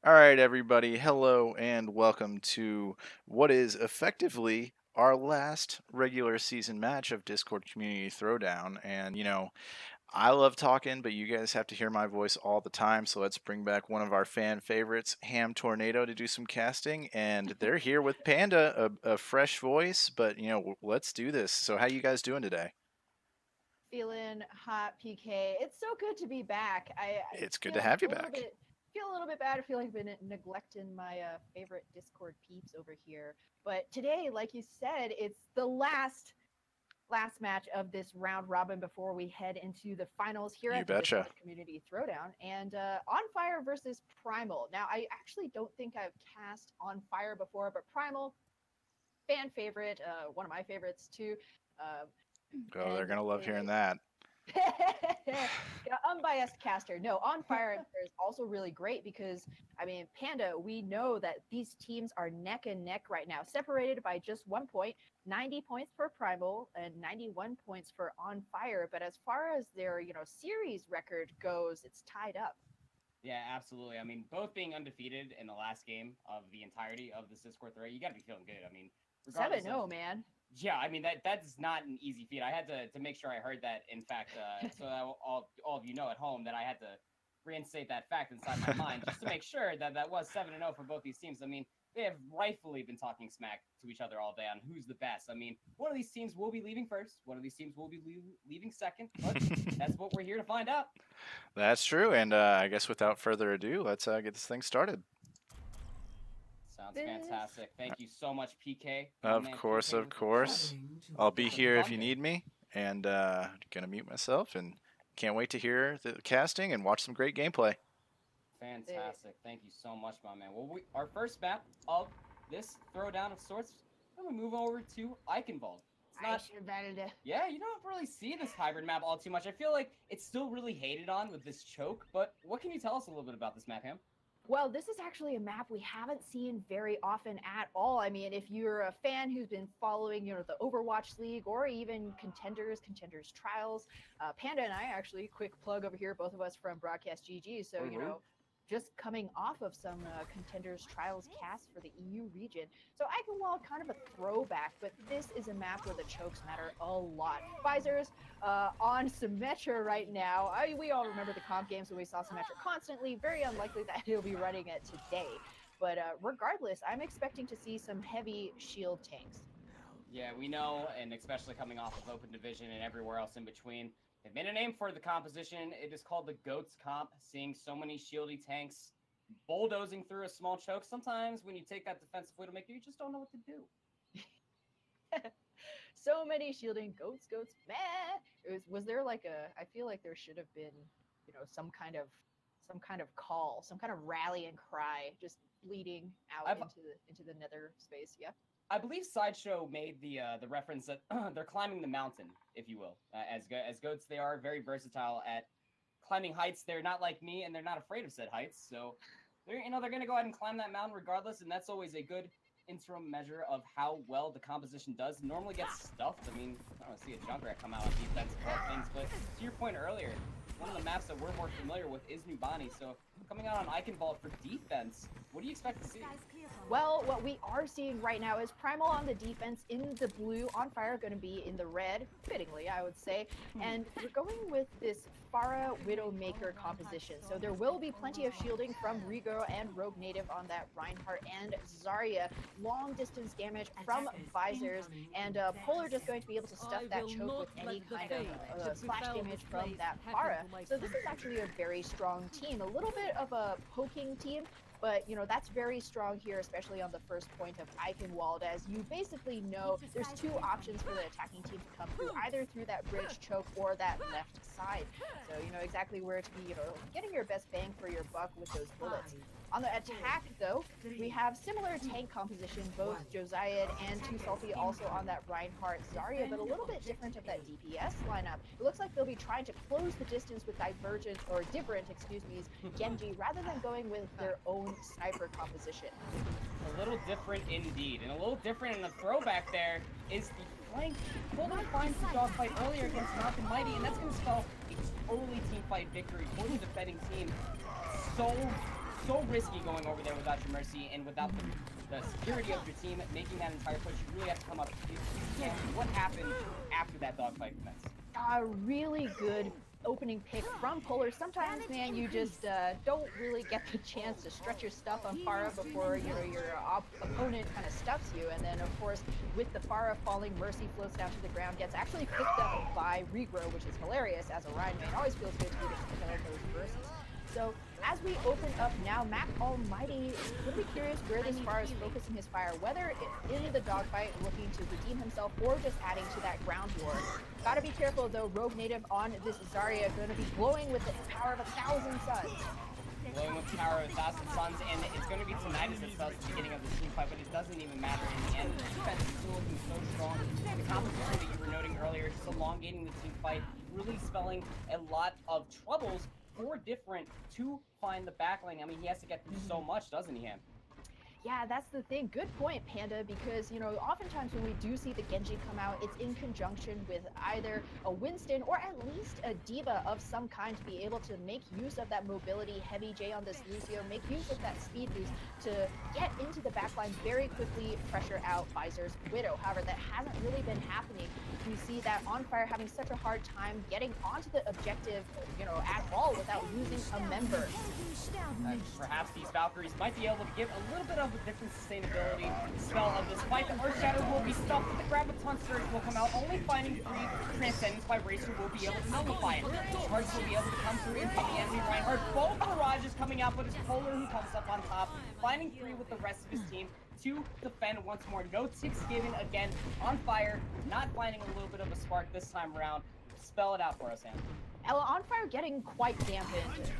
All right, everybody. Hello and welcome to what is effectively our last regular season match of Discord Community Throwdown. And, I love talking, but you guys have to hear my voice all the time. So let's bring back one of our fan favorites, Ham Tornado, to do some casting. And they're here with Panda, a fresh voice, but, let's do this. So, how you guys doing today? Feeling hot, PK. It's so good to be back. I It's good to feel have you a little back. bit bad. I feel like I've been neglecting my favorite Discord peeps over here. But today, like you said, it's the last match of this round robin before we head into the finals here You at the betcha. Discord Community Throwdown and On Fire versus Primal. Now, I actually don't think I've cast On Fire before, but Primal, fan favorite, one of my favorites too. Uh, Oh, they're and going to love hearing that. Yeah, unbiased caster. No, On Fire is also really great because I mean, Panda, we know that these teams are neck and neck right now, separated by just 1 point, 90 points for Primal and 91 points for On Fire. But as far as their, series record goes, it's tied up. Yeah, absolutely. I mean, both being undefeated in the last game of the entirety of this Discord thread, you got to be feeling good. I mean, regardless 7 of 0, man. yeah, I mean that's not an easy feat. I had to make sure I heard that. In fact, so that all of you know at home that I had to reinstate that fact inside my mind just to make sure that that was 7-0 for both these teams. I mean, they have rightfully been talking smack to each other all day on who's the best. I mean, one of these teams will be leaving first, one of these teams will be leaving second, but that's what we're here to find out. That's true. And I guess without further ado, let's get this thing started. Sounds This fantastic. Thank you so much, PK. My Of man course, PK of with the chat. course. I'll be For the here if you thunder. need me. And gonna mute myself and can't wait to hear the casting and watch some great gameplay. Fantastic. Thank you so much, my man. Well, our first map of this throwdown of sorts, then we move over to Eichenwald. It's I not, should have batted it. yeah, you don't really see this hybrid map all too much. I feel like it's still really hated on with this choke, but what can you tell us a little bit about this map, Ham? Well, this is actually a map we haven't seen very often at all. I mean, if you're a fan who's been following, the Overwatch League or even Contenders Trials, Panda and I actually, quick plug over here, both of us from Broadcast GG. So, just coming off of some Contenders Trials casts for the EU region. So Eichenwald, kind of a throwback, but this is a map where the chokes matter a lot. Visors on Symmetra right now. We all remember the comp games when we saw Symmetra constantly. Very unlikely that he'll be running it today. But regardless, I'm expecting to see some heavy shield tanks. Yeah, we know, and especially coming off of Open Division and everywhere else in between, they've made a name for the composition. It is called the GOATS comp, seeing so many shieldy tanks bulldozing through a small choke. Sometimes when you take that defensive Widowmaker, you just don't know what to do. So many shielding goats, meh. Was there like I feel like there should have been, some kind of call, some kind of rallying cry, just bleeding out into the nether space. Yeah. I believe Sideshow made the reference that they're climbing the mountain, if you will. As goats, they are very versatile at climbing heights. They're not like me, and they're not afraid of said heights. So they're going to go ahead and climb that mountain regardless, and that's always a good interim measure of how well the composition does. Normally gets stuffed. I mean, I don't see a Junkrat come out on defense of all things, but to your point earlier, one of the maps that we're more familiar with is Nubani. So coming out on Eichenwald for defense, what do you expect to see? Well, what we are seeing right now is Primal on the defense in the blue, On Fire going to be in the red, fittingly, I would say. And we're going with this Pharah Widowmaker composition. So there will be plenty of shielding from Rigo and Rogue Native on that Reinhardt and Zarya. Long distance damage from Visors. And Polar just going to be able to stuff that choke with any kind of splash damage from that Pharah. So this is actually a very strong team. A little bit of a poking team, but, that's very strong here, especially on the first point of Eichenwald, as you basically know there's two options for the attacking team to come through, either through that bridge choke or that left side. So you know exactly where to be, getting your best bang for your buck with those bullets. On the attack, though, we have similar tank composition, both Josiah and Too Salty also on that Reinhardt Zarya, but a little bit different of that DPS lineup. It looks like they'll be trying to close the distance with different, Genji, rather than going with their own sniper composition. A little different indeed, and a little different in the throwback there is the flank. Polar finds the dogfight earlier against Mountain Mighty, and that's going to spell a totally team fight victory for the defending team. So so risky going over there without your Mercy and without the security of your team making that entire push. You really have to come up. What happened after that dogfight commenced? Really good opening pick from Polar. Sometimes, man, you just don't really get the chance to stretch your stuff on Pharah before your opponent kind of stuffs you. And then, of course, with the Pharah falling, Mercy floats down to the ground, gets actually picked up by Regrow, which is hilarious. As a Ryan main, always feels good to be able to kill those verses. So as we open up now, Mac Almighty, would be curious where this Pharah is focusing his fire, whether it's in the dogfight looking to redeem himself or just adding to that ground war. Gotta be careful though, Rogue Native on this Zarya going to be glowing with the power of 1,000 suns. Glowing with the power of 1,000 suns, and it's going to be Tinnitus that starts the beginning of the team fight, but it doesn't even matter in the end. The defense is still looking so strong. The composition that you were noting earlier, just elongating the team fight, really spelling a lot of troubles for Different to find the backlane. I mean, he has to get through so much, doesn't he, Ham? Yeah, that's the thing. Good point, Panda, because, you know, oftentimes when we do see the Genji come out, it's in conjunction with either a Winston or at least a diva of some kind to be able to make use of that mobility. Heavy J on this Lucio, make use of that speed boost to get into the backline very quickly, pressure out Visor's Widow. However, that hasn't really been happening. We see that On Fire having such a hard time getting onto the objective, you know, at all without losing a member. Perhaps these Valkyries might be able to give a little bit of a different sustainability spell of this fight. The Earth Shatter will be stuffed, but the Graviton Surge will come out, only finding 3 Transcendence by Racer will be able to nullify it. Charge will be able to come through and take the enemy Reinhardt. Both barrages coming out, but it's Polar who comes up on top, finding 3 with the rest of his team to defend once more. No ticks given again. On Fire, not finding a little bit of a spark this time around. Spell it out for us, Sam. On Fire getting quite dampened,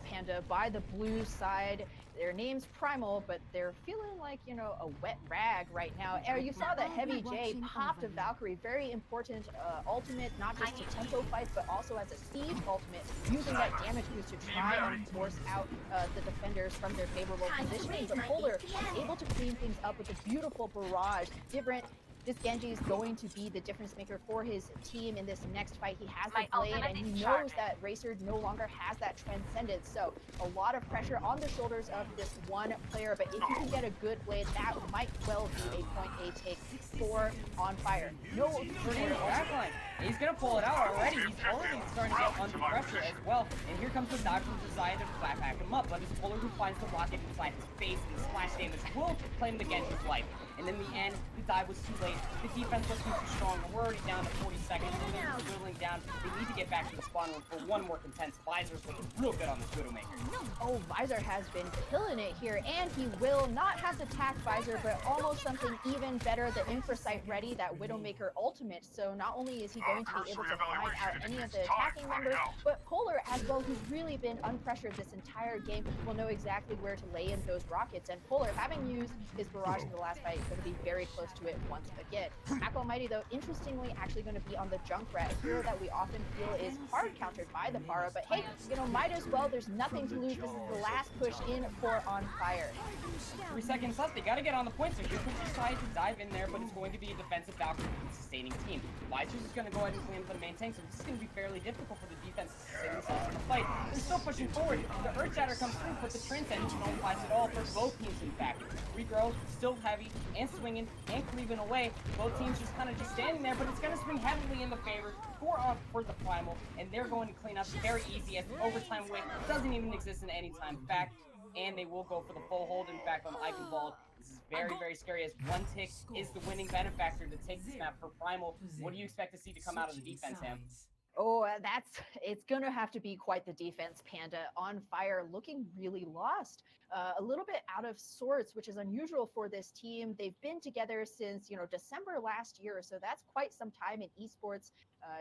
Panda, by the blue side. Their name's Primal, but they're feeling like, you know, a wet rag right now. You saw that Heavy J popped a Valkyrie. Very important ultimate, not just to tempo fights, but also as a siege ultimate, using that damage boost to try and force out the defenders from their favorable positioning. But Polar able to clean things up with a beautiful barrage. Different. This Genji is going to be the difference maker for his team in this next fight. He has the blade, and he knows that Racer no longer has that transcendence. So a lot of pressure on the shoulders of this one player. But if you can get a good blade, that might well be a point A take for On Fire. No backline. He's gonna pull it out already. He's already starting to get under pressure as well. And here comes the dive from Desire to flat back him up. But it's Polar who finds the rocket inside his face, and the splash damage will claim the Genji's life. And in the end, the dive was too late. The defense looking too strong. We're already down to 40 seconds. We're drilling down. We need to get back to the spawn room for one more contest. Visor's looking real good on this Widowmaker. Oh, Visor has been killing it here, and he will not have to attack Visor, but almost something even better, the Infrasight ready, that Widowmaker ultimate. So not only is he going to be able to find out any of the attacking members, but Polar as well, who's really been unpressured this entire game, will know exactly where to lay in those rockets. And Polar, having used his barrage in the last fight, going to be very close to it once again. Mac Almighty, though, interestingly, actually going to be on the Junkrat, a hero that we often feel is hard countered by the Pharah. But hey, you know, might as well. There's nothing to lose. This is the last push in for On Fire. 3 seconds left. They got to get on the point. So here comes decide to dive in there, but it's going to be a defensive Valkyrie sustaining team. Visor's just going to go ahead and clean for the main tank, so this is going to be fairly difficult for the defense to sustain themselves in the fight. They're still pushing forward. The Earth Shatter comes through, but the Transcendence nullifies it all for both teams, in fact. Regrow still heavy and swinging and cleaving away. Both teams just kind of just standing there, but it's going to swing heavily in the favor for the Primal, and they're going to clean up very easy as the overtime win doesn't even exist in any time fact, and they will go for the full hold. In fact, on Eichenwald, this is very, very scary as one tick is the winning benefactor to take this map for Primal. What do you expect to see to come out of the defense, Ham? Oh, it's going to have to be quite the defense, Panda. On Fire looking really lost, a little bit out of sorts, which is unusual for this team. They've been together since, you know, December last year, so that's quite some time in esports,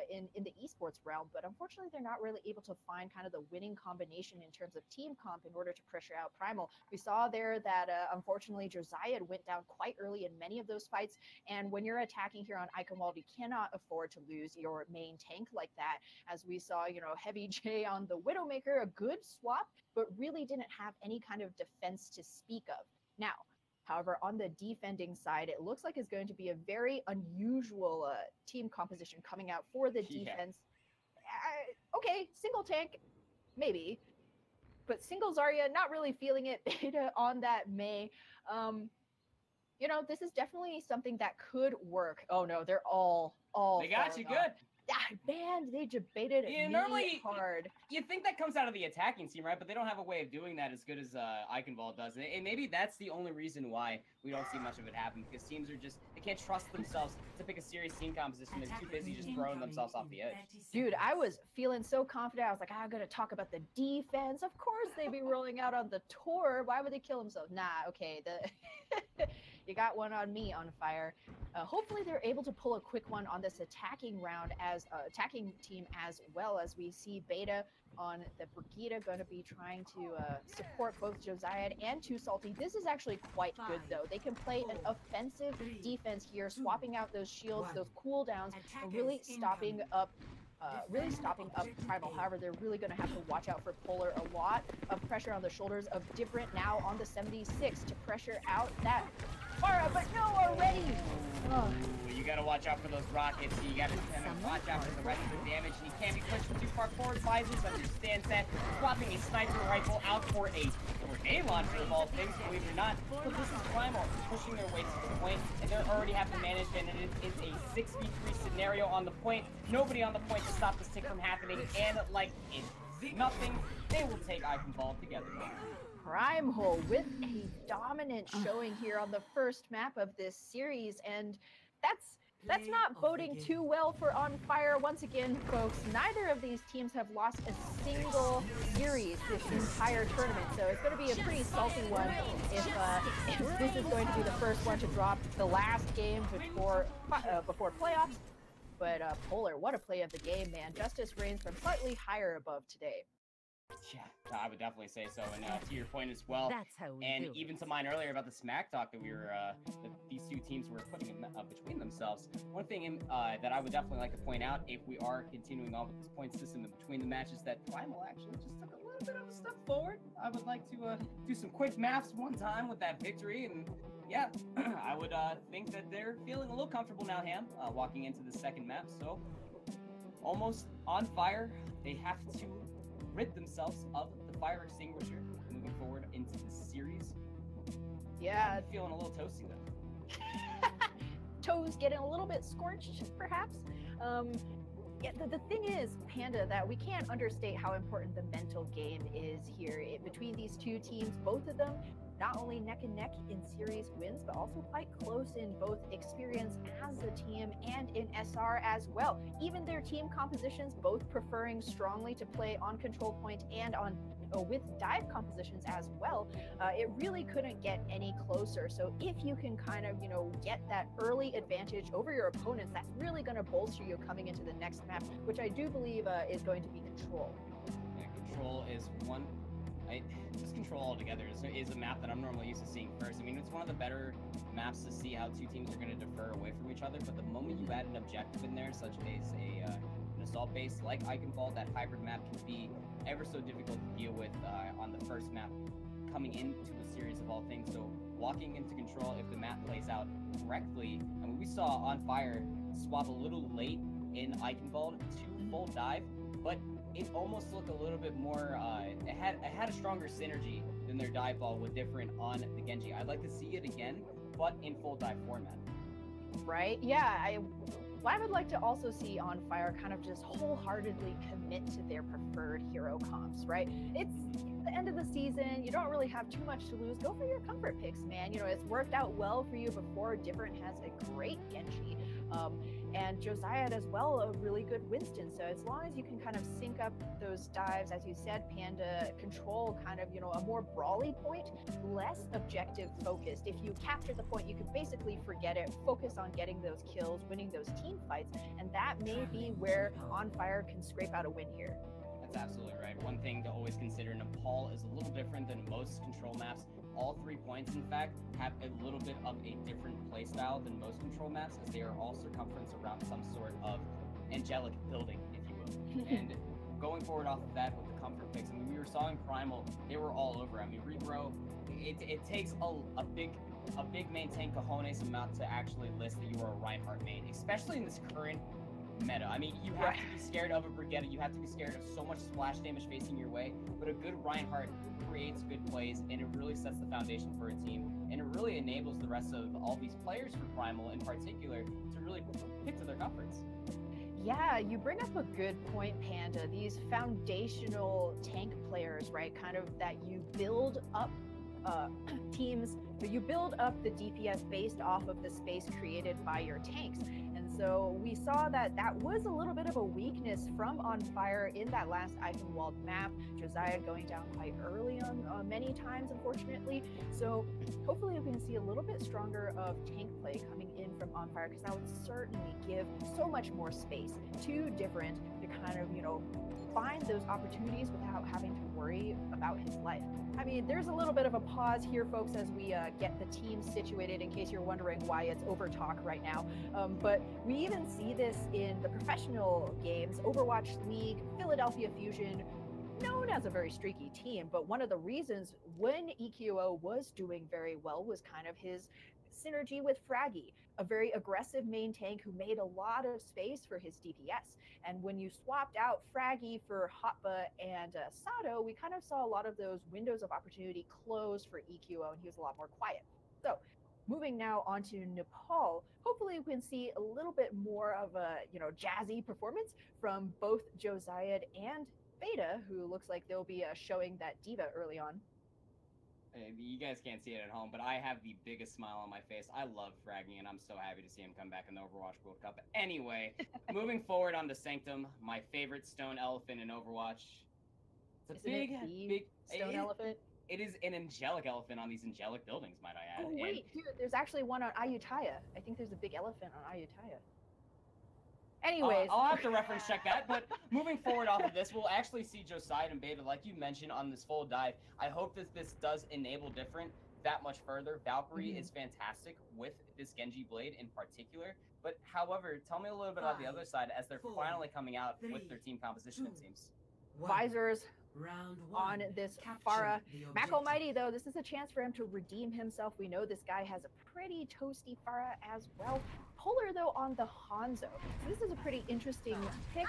in the esports realm. But unfortunately, they're not really able to find kind of the winning combination in terms of team comp in order to pressure out Primal. We saw there that unfortunately Josiah went down quite early in many of those fights, and when you're attacking here on Eichenwald, you cannot afford to lose your main tank like that. As we saw, you know, Heavy J on the Widowmaker, a good swap, but really didn't have any kind of defense to speak of. Now, however, on the defending side, it looks like it's going to be a very unusual team composition coming out for the defense. Okay, single tank, maybe. but single Zarya, not really feeling it. Beta on that Mei. You know, this is definitely something that could work. Oh no, they're all They got you falling off. good. Man, they debated me normally hard. You think that comes out of the attacking team, right? But they don't have a way of doing that as good as Eichenwald does. And maybe that's the only reason why we don't see much of it happen, because teams are just, they can't trust themselves to pick a serious team composition. They're too busy just throwing themselves off the edge. Dude, I was feeling so confident. I was like, I'm going to talk about the defense. Of course they'd be rolling out on the tour. Why would they kill themselves? Nah, okay. You got one on me, on Fire. Hopefully they're able to pull a quick one on this attacking round as attacking team, as well as we see Beta on the Brigitte going to be trying to support both Josiah and Too Salty. This is actually quite good though. They can play an offensive defense here, swapping out those shields, those cooldowns, and really stopping up Primal. However, they're really going to have to watch out for Polar. A lot of pressure on the shoulders of Different now on the 76 to pressure out that Farah, but no, already. Well, you gotta watch out for those rockets. You gotta watch out for the rest of the damage. And you can't be pushed too far forward. Visors understands that. Swapping a sniper rifle out for a grenade launcher of all things, believe it or not. But this is Primal pushing their way to the point, and they already have the management, and it is a 6v3 scenario on the point. Nobody on the point to stop this thing from happening, and like it's nothing, they will take Eichenwald together. Primal with a dominant showing here on the first map of this series, and that's not boding too well for On Fire. Once again, folks, neither of these teams have lost a single series this entire tournament, so it's going to be a pretty salty one if this is going to be the first one to drop the last game before playoffs. But Polar, what a play of the game, man. Justice reigns from slightly higher above today. Yeah, I would definitely say so. And to your point as well, That's how we and do even it. to mine earlier about the smack talk that we were, that these two teams were putting between themselves. One thing that I would definitely like to point out, if we are continuing on with this point system in between the matches, that Primal actually just took a little bit of a step forward. I would like to do some quick maths one time with that victory, and yeah, I would think that they're feeling a little comfortable now, Ham, walking into the second map. So almost on fire. They have to rid themselves of the fire extinguisher moving forward into the series. Yeah, I'm feeling a little toasty though. Toes getting a little bit scorched, perhaps. Yeah, the thing is, Panda, that we can't understate how important the mental game is here. Between these two teams, both of them not only neck and neck in series wins, but also quite close in both experience as a team and in SR as well. Even their team compositions, both preferring strongly to play on control point and on with dive compositions as well. It really couldn't get any closer. So if you can kind of, get that early advantage over your opponents, that's really going to bolster you coming into the next map, which I do believe is going to be Control. Yeah, Control is one. Just Control altogether is a map that I'm normally used to seeing first. I mean, it's one of the better maps to see how two teams are going to defer away from each other, but the moment you add an objective in there, such as an assault base like Eichenwald, that hybrid map can be ever so difficult to deal with on the first map coming into a series of all things. So walking into Control, if the map plays out correctly, and we saw On Fire swap a little late in Eichenwald to full dive, but it almost looked a little bit more, it had a stronger synergy than their dive ball with Different on the Genji. I'd like to see it again, but in full dive format. Right? Yeah, I would like to also see On Fire kind of just wholeheartedly commit to their preferred hero comps, right? It's the end of the season. You don't really have too much to lose. Go for your comfort picks, man. It's worked out well for you before. Different has a great Genji. And Josiah as well, a really good Winston. So as long as you can kind of sync up those dives, as you said, Panda, Control kind of, a more brawly point, less objective focused. If you capture the point, you can basically forget it, focus on getting those kills, winning those team fights, and that may be where On Fire can scrape out a win here. That's absolutely right. One thing to always consider, Nepal is a little different than most Control maps. All 3 points, in fact, have a little bit of a different playstyle than most Control maps, as they are all circumference around some sort of angelic building, if you will. And going forward off of that with the comfort picks, I mean, we were saw in Primal, they were all over. I mean, Rebro, it takes a big main tank cojones amount to actually list that you are a Reinhardt main, especially in this current meta. I mean, you have to be scared of a Brigitte, you have to be scared of so much splash damage facing your way, but a good Reinhardt creates good plays, and it really sets the foundation for a team, and it really enables the rest of all these players for Primal in particular to really pick to their comforts. Yeah, you bring up a good point, Panda. These foundational tank players, right? Kind of that you build up teams, but you build up the DPS based off of the space created by your tanks. And so we saw that that was a little bit of a weakness from On Fire in that last Eichenwald map. Josiah going down quite early on many times, unfortunately. So hopefully we can see a little bit stronger of tank play coming in from On Fire, because that would certainly give so much more space to Different to kind of, you know, find those opportunities without having to worry about his life. I mean, there's a little bit of a pause here, folks, as we get the team situated, in case you're wondering why it's over talk right now. But we even see this in the professional games, Overwatch League, Philadelphia Fusion, known as a very streaky team. But one of the reasons when EQO was doing very well was kind of his synergy with Fraggy, a very aggressive main tank who made a lot of space for his DPS. And when you swapped out Fraggy for Hotba and Sato, we kind of saw a lot of those windows of opportunity close for EQO, and he was a lot more quiet. So moving now on to Nepal, hopefully we can see a little bit more of a, you know, jazzy performance from both Josiah and Beta, who looks like they'll be showing that diva early on. You guys can't see it at home, but I have the biggest smile on my face. I love Fraggy, and I'm so happy to see him come back in the Overwatch World Cup. Anyway, moving forward on to Sanctum, my favorite stone elephant in Overwatch. It's a big stone elephant. It is an angelic elephant on these angelic buildings, might I add. Oh wait, dude, there's actually one on Ayutthaya. I think there's a big elephant on Ayutthaya. Anyways, I'll have to reference check that, but moving forward off of this, we'll actually see Josiah and Beta, like you mentioned, on this full dive. I hope that this does enable Different that much further. Valkyrie is fantastic with this Genji blade in particular, but however, tell me a little bit about the other side as they're finally coming out with their team composition, it seems. Visors Round one, on this capture Farah. the Mac objective. Almighty, though, this is a chance for him to redeem himself. We know this guy has a pretty toasty Farah as well. Polar, though, on the Hanzo. So this is a pretty interesting pick.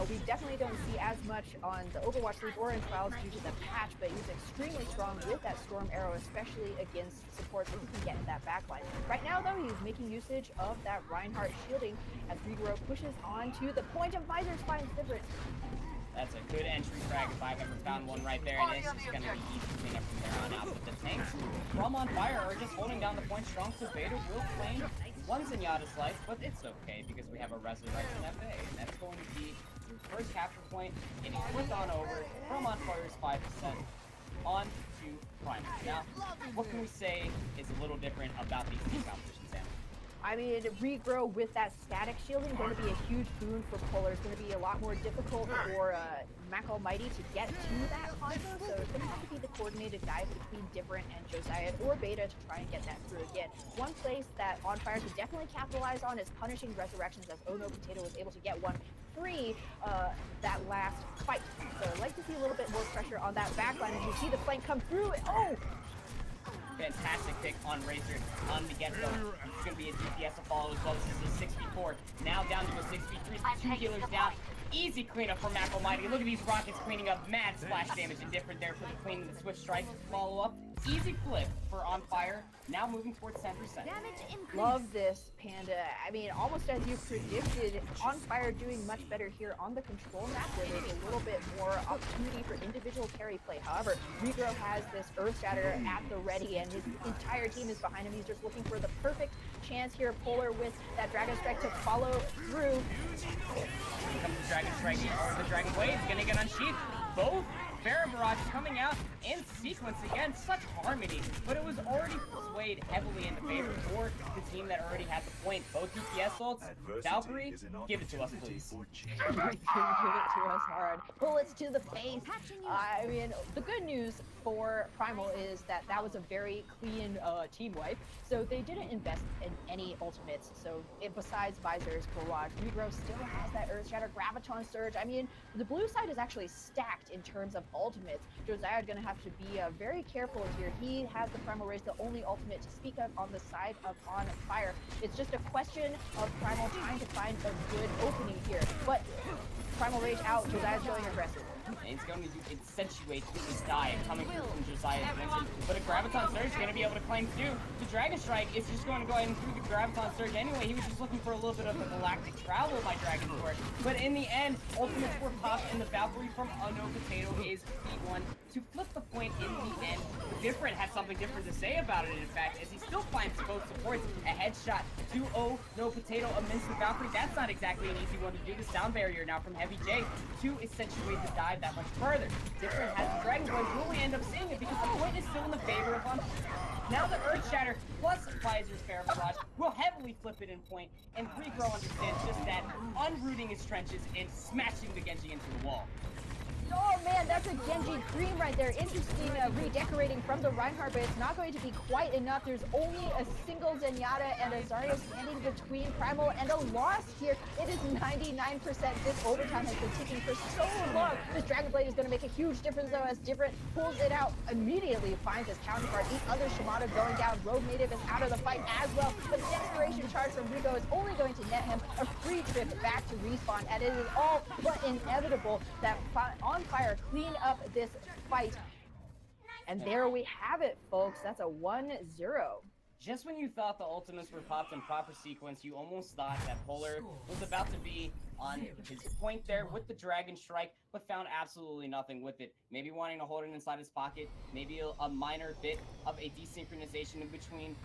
We definitely don't see as much on the Overwatch League or in Trials due to the patch, but he's extremely strong with that Storm Arrow, especially against supports that he can get in that backline. Right now, though, he's making usage of that Reinhardt shielding as Regrow pushes on to the point of Visors finds Different. That's a good entry frag if I've ever found one right there, and it's just going to be easy to clean up from there on out. But the tanks from On Fire are just holding down the point strong, so Beta will claim one Zenyatta slice, but it's okay because we have a Resurrection FA, and that's going to be your first capture point, getting quick on over from On Fire's 5% on to Primal. Now, what can we say is a little different about these team competitions, Sam? I mean, Regrow with that static shielding going to be a huge boon for Polar. It's going to be a lot more difficult for Mac Almighty to get to that Hanzo, so it's going to have to be the coordinated dive between Different and Josiah or Beta to try and get that through again. One place that On Fire could definitely capitalize on is punishing Resurrections, as Ono Potato was able to get one free that last fight. So I'd like to see a little bit more pressure on that backline as you see the flank come through. Oh! Fantastic pick on Razor on the get-go. It's going to be a DPS to follow as well. This is a 6v4. Now down to a 6v3. 2 healers down. Easy cleanup for Mac Almighty. Look at these rockets cleaning up. Mad splash damage and Different there for the clean and the swift strike. Follow up. Easy flip for On Fire. Now moving towards 10%. Love this, Panda. I mean, almost as you predicted, On Fire doing much better here on the control map, where there's a little bit more opportunity for individual carry play. However, Regrow has this Earth Shatter at the ready, and his entire team is behind him. He's just looking for the perfect chance here. Polar with that Dragon Strike to follow through. Here comes the Dragon Strike, or the Dragon Blade. Gonna get unsheathed. Both Baron Barrage coming out in sequence again. Such harmony, but it was already swayed heavily in the favor for the team that already had the point. Both DPS ults. Valkyrie, give it to us, please. Give it to us hard. Bullets to the face. I mean, the good news for Primal is that that was a very clean team wipe. So they didn't invest in any ultimates. So besides Visor's Barrage, Regrow still has that Earth Shatter, Graviton Surge. I mean, the blue side is actually stacked in terms of ultimates. Josiah is going to have to be very careful here. He has the Primal Rage, the only ultimate to speak of on the side of On Fire. It's just a question of Primal trying to find a good opening here. But Primal Rage out, Josiah's going aggressive. And it's going to accentuate this dive coming through from Josiah's Vincent. But a Graviton Surge is going to be able to claim too. The Dragon Strike is just going to go ahead and through the Graviton Surge anyway. He was just looking for a little bit of a galactic travel by Dragon Sword. But in the end, ultimates were popped, and the Valkyrie from Unknown Potato is the one to flip the point in the end. Different has something different to say about it, in fact, as he still finds both supports. A headshot to No Potato amidst the Valkyrie. That's not exactly an easy one to do. The sound barrier now from Heavy J to accentuate the dive that much further. Different has the Dragon Boys. Will we end up seeing it because the point is still in the favor of now the Earth Shatter plus Visor's Fire Barrage will heavily flip it in point, and Regrow understands just that, unrooting his trenches and smashing the Genji into the wall. Oh man, that's a Genji Cream right there. Interesting redecorating from the Reinhardt, but it's not going to be quite enough. There's only a single Zenyatta and a Zarya standing between Primal and a loss here. It is 99%. This overtime has been ticking for so long. This Dragon Blade is going to make a huge difference though, as Different pulls it out immediately, finds his counterpart. The other Shimada going down. Rogue Native is out of the fight as well. But the Desperation Charge from Rigo is only going to net him a free trip back to respawn, and it is all but inevitable that On Fire clean up this fight. And there we have it, folks. That's a 1-0. Just when you thought the ultimates were popped in proper sequence, you almost thought that Polar was about to be on his point there with the Dragon Strike, but found absolutely nothing with it. Maybe wanting to hold it inside his pocket, maybe a minor bit of a desynchronization in between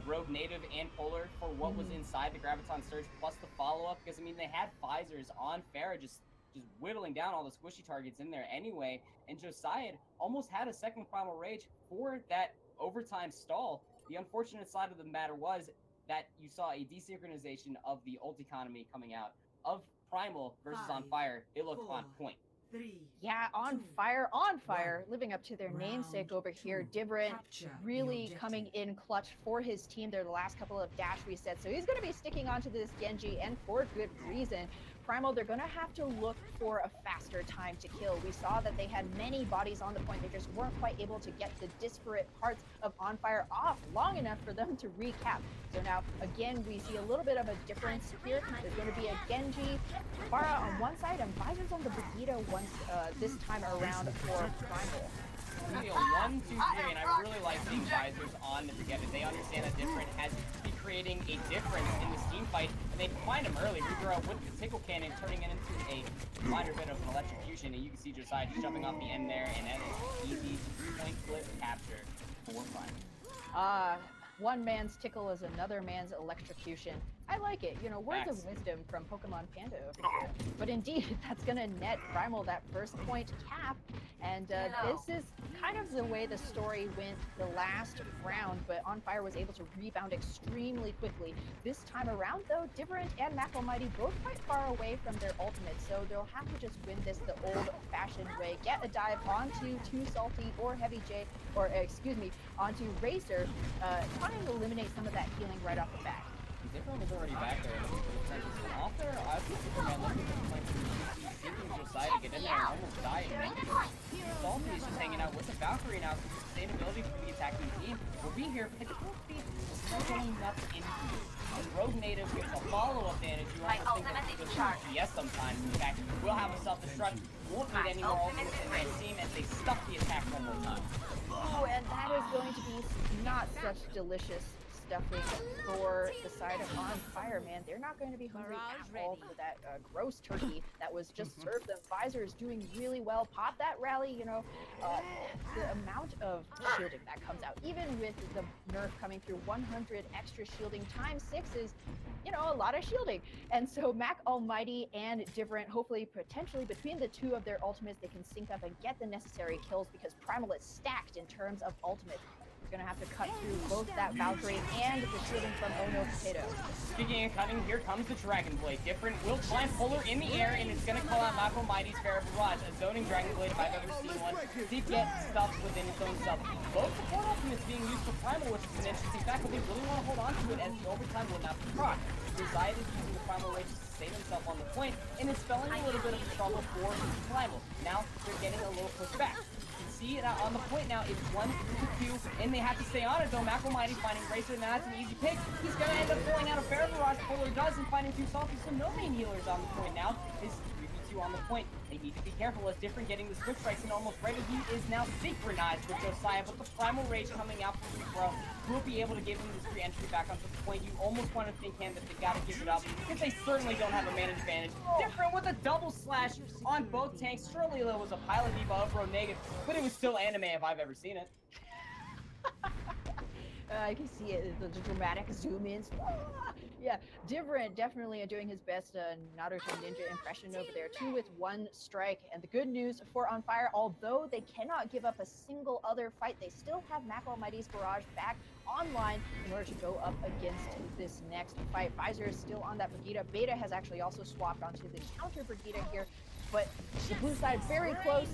Rogue Native and Polar for what was inside the Graviton Surge, plus the follow-up, because, I mean, they had Visors on Farah just whittling down all the squishy targets in there anyway, and Josiah almost had a second Primal Rage for that overtime stall. The unfortunate side of the matter was that you saw a desynchronization of the ult economy coming out of Primal versus On Fire. It looked on point. Yeah, On Fire, living up to their namesake over here. Different really coming in clutch for his team there the last couple of dash resets. So he's going to be sticking onto this Genji, and for good reason. Primal, they're going to have to look for a faster time to kill. We saw that they had many bodies on the point. They just weren't quite able to get the disparate parts of On Fire off long enough for them to recap. So now, again, we see a little bit of a difference here. There's going to be a Genji, Farah on one side, and Visor's on the Vegeta once this time around for Primal. You know, 1, 2, 3, and I really like seeing Visors on together. They understand that Different has to be creating a difference in this team fight, and they find him early. Regrow with the Tickle Cannon, turning it into a minor bit of an electrocution, and you can see Josiah just jumping off the end there, and that is easy point flip capture for Fine. One man's tickle is another man's electrocution. I like it. You know, words of wisdom from Pokemon Panda over here. But indeed, that's going to net Primal that first point cap. And this is kind of the way the story went the last round, but On Fire was able to rebound extremely quickly. This time around, though, Different and Mac Almighty both quite far away from their ultimate, so they'll have to just win this the old-fashioned way. Get a dive onto Too Salty or Heavy J, or excuse me, onto Racer, trying to eliminate some of that healing right off the bat. Different was already back there. Off there, I think Superman looking for the flank from seeking Josiah to get in there and almost dying. Salty is just hanging out with the Valkyrie now for sustainability for the attacking team. We'll be here, but it won't be going nuts into it. As Rogue Native gets a follow-up damage, you almost think that this will yes sometimes. In fact, we'll have a self-destruct. Won't need any more ultimates in that team as they stuff the attack one more time. Oh, and that is going to be not such delicious stuffing for the side of On Fire, man. They're not going to be hungry at all for that gross turkey that was just served them. Visor is doing really well. Pop that rally, you know, the amount of shielding that comes out, even with the nerf coming through, 100 extra shielding times 6 is, you know, a lot of shielding. And so Mac Almighty and Different, hopefully, potentially between the two of their ultimates, they can sync up and get the necessary kills because Primal is stacked in terms of ultimates. He's gonna have to cut through both that Valkyrie and the shielding from Ono Potato. Speaking of cutting, here comes the Dragon Blade. Different will find Polar in the air, and it's gonna call out Mako Mighty's Fire Barrage, a zoning Dragon Blade if I've ever seen one. Did get stuffed within its own self. Both support ultimates being used for Primal, which is an interesting fact, but they really want to hold on to it as the overtime will not be proc. Desire is using the Primal Rage to sustain himself on the point, and it's spelling a little bit of trouble for Primal. Now they're getting a little pushback. See it on the point now. It's 1-2, and they have to stay on it though. Mako Mighty finding Racer, and that's an easy pick. He's gonna end up pulling out a Fire Barrage. Polar does, and finding 2 salty, so no main healers on the point now. His 3v2 on the point. They need to be careful as Different getting the switch strikes and almost ready. He is now synchronized with Josiah, but the Primal Rage coming out from Pro will be able to give him this free entry back onto the point. You almost want to think him that they gotta give it up because they certainly don't have a man advantage. Different with a double slash on both tanks. Surely there was a pilot diva of Bro negative, but it was still anime if I've ever seen it. I can see it, the dramatic zoom ins. Yeah, Different definitely doing his best Naruto Ninja impression over there, 2 with 1 strike. And the good news for On Fire, although they cannot give up a single other fight, they still have Mako Mighty's Barrage back online in order to go up against this next fight. Visor is still on that Brigitte. Beta has actually also swapped onto the counter Brigitte here, but the blue side very close.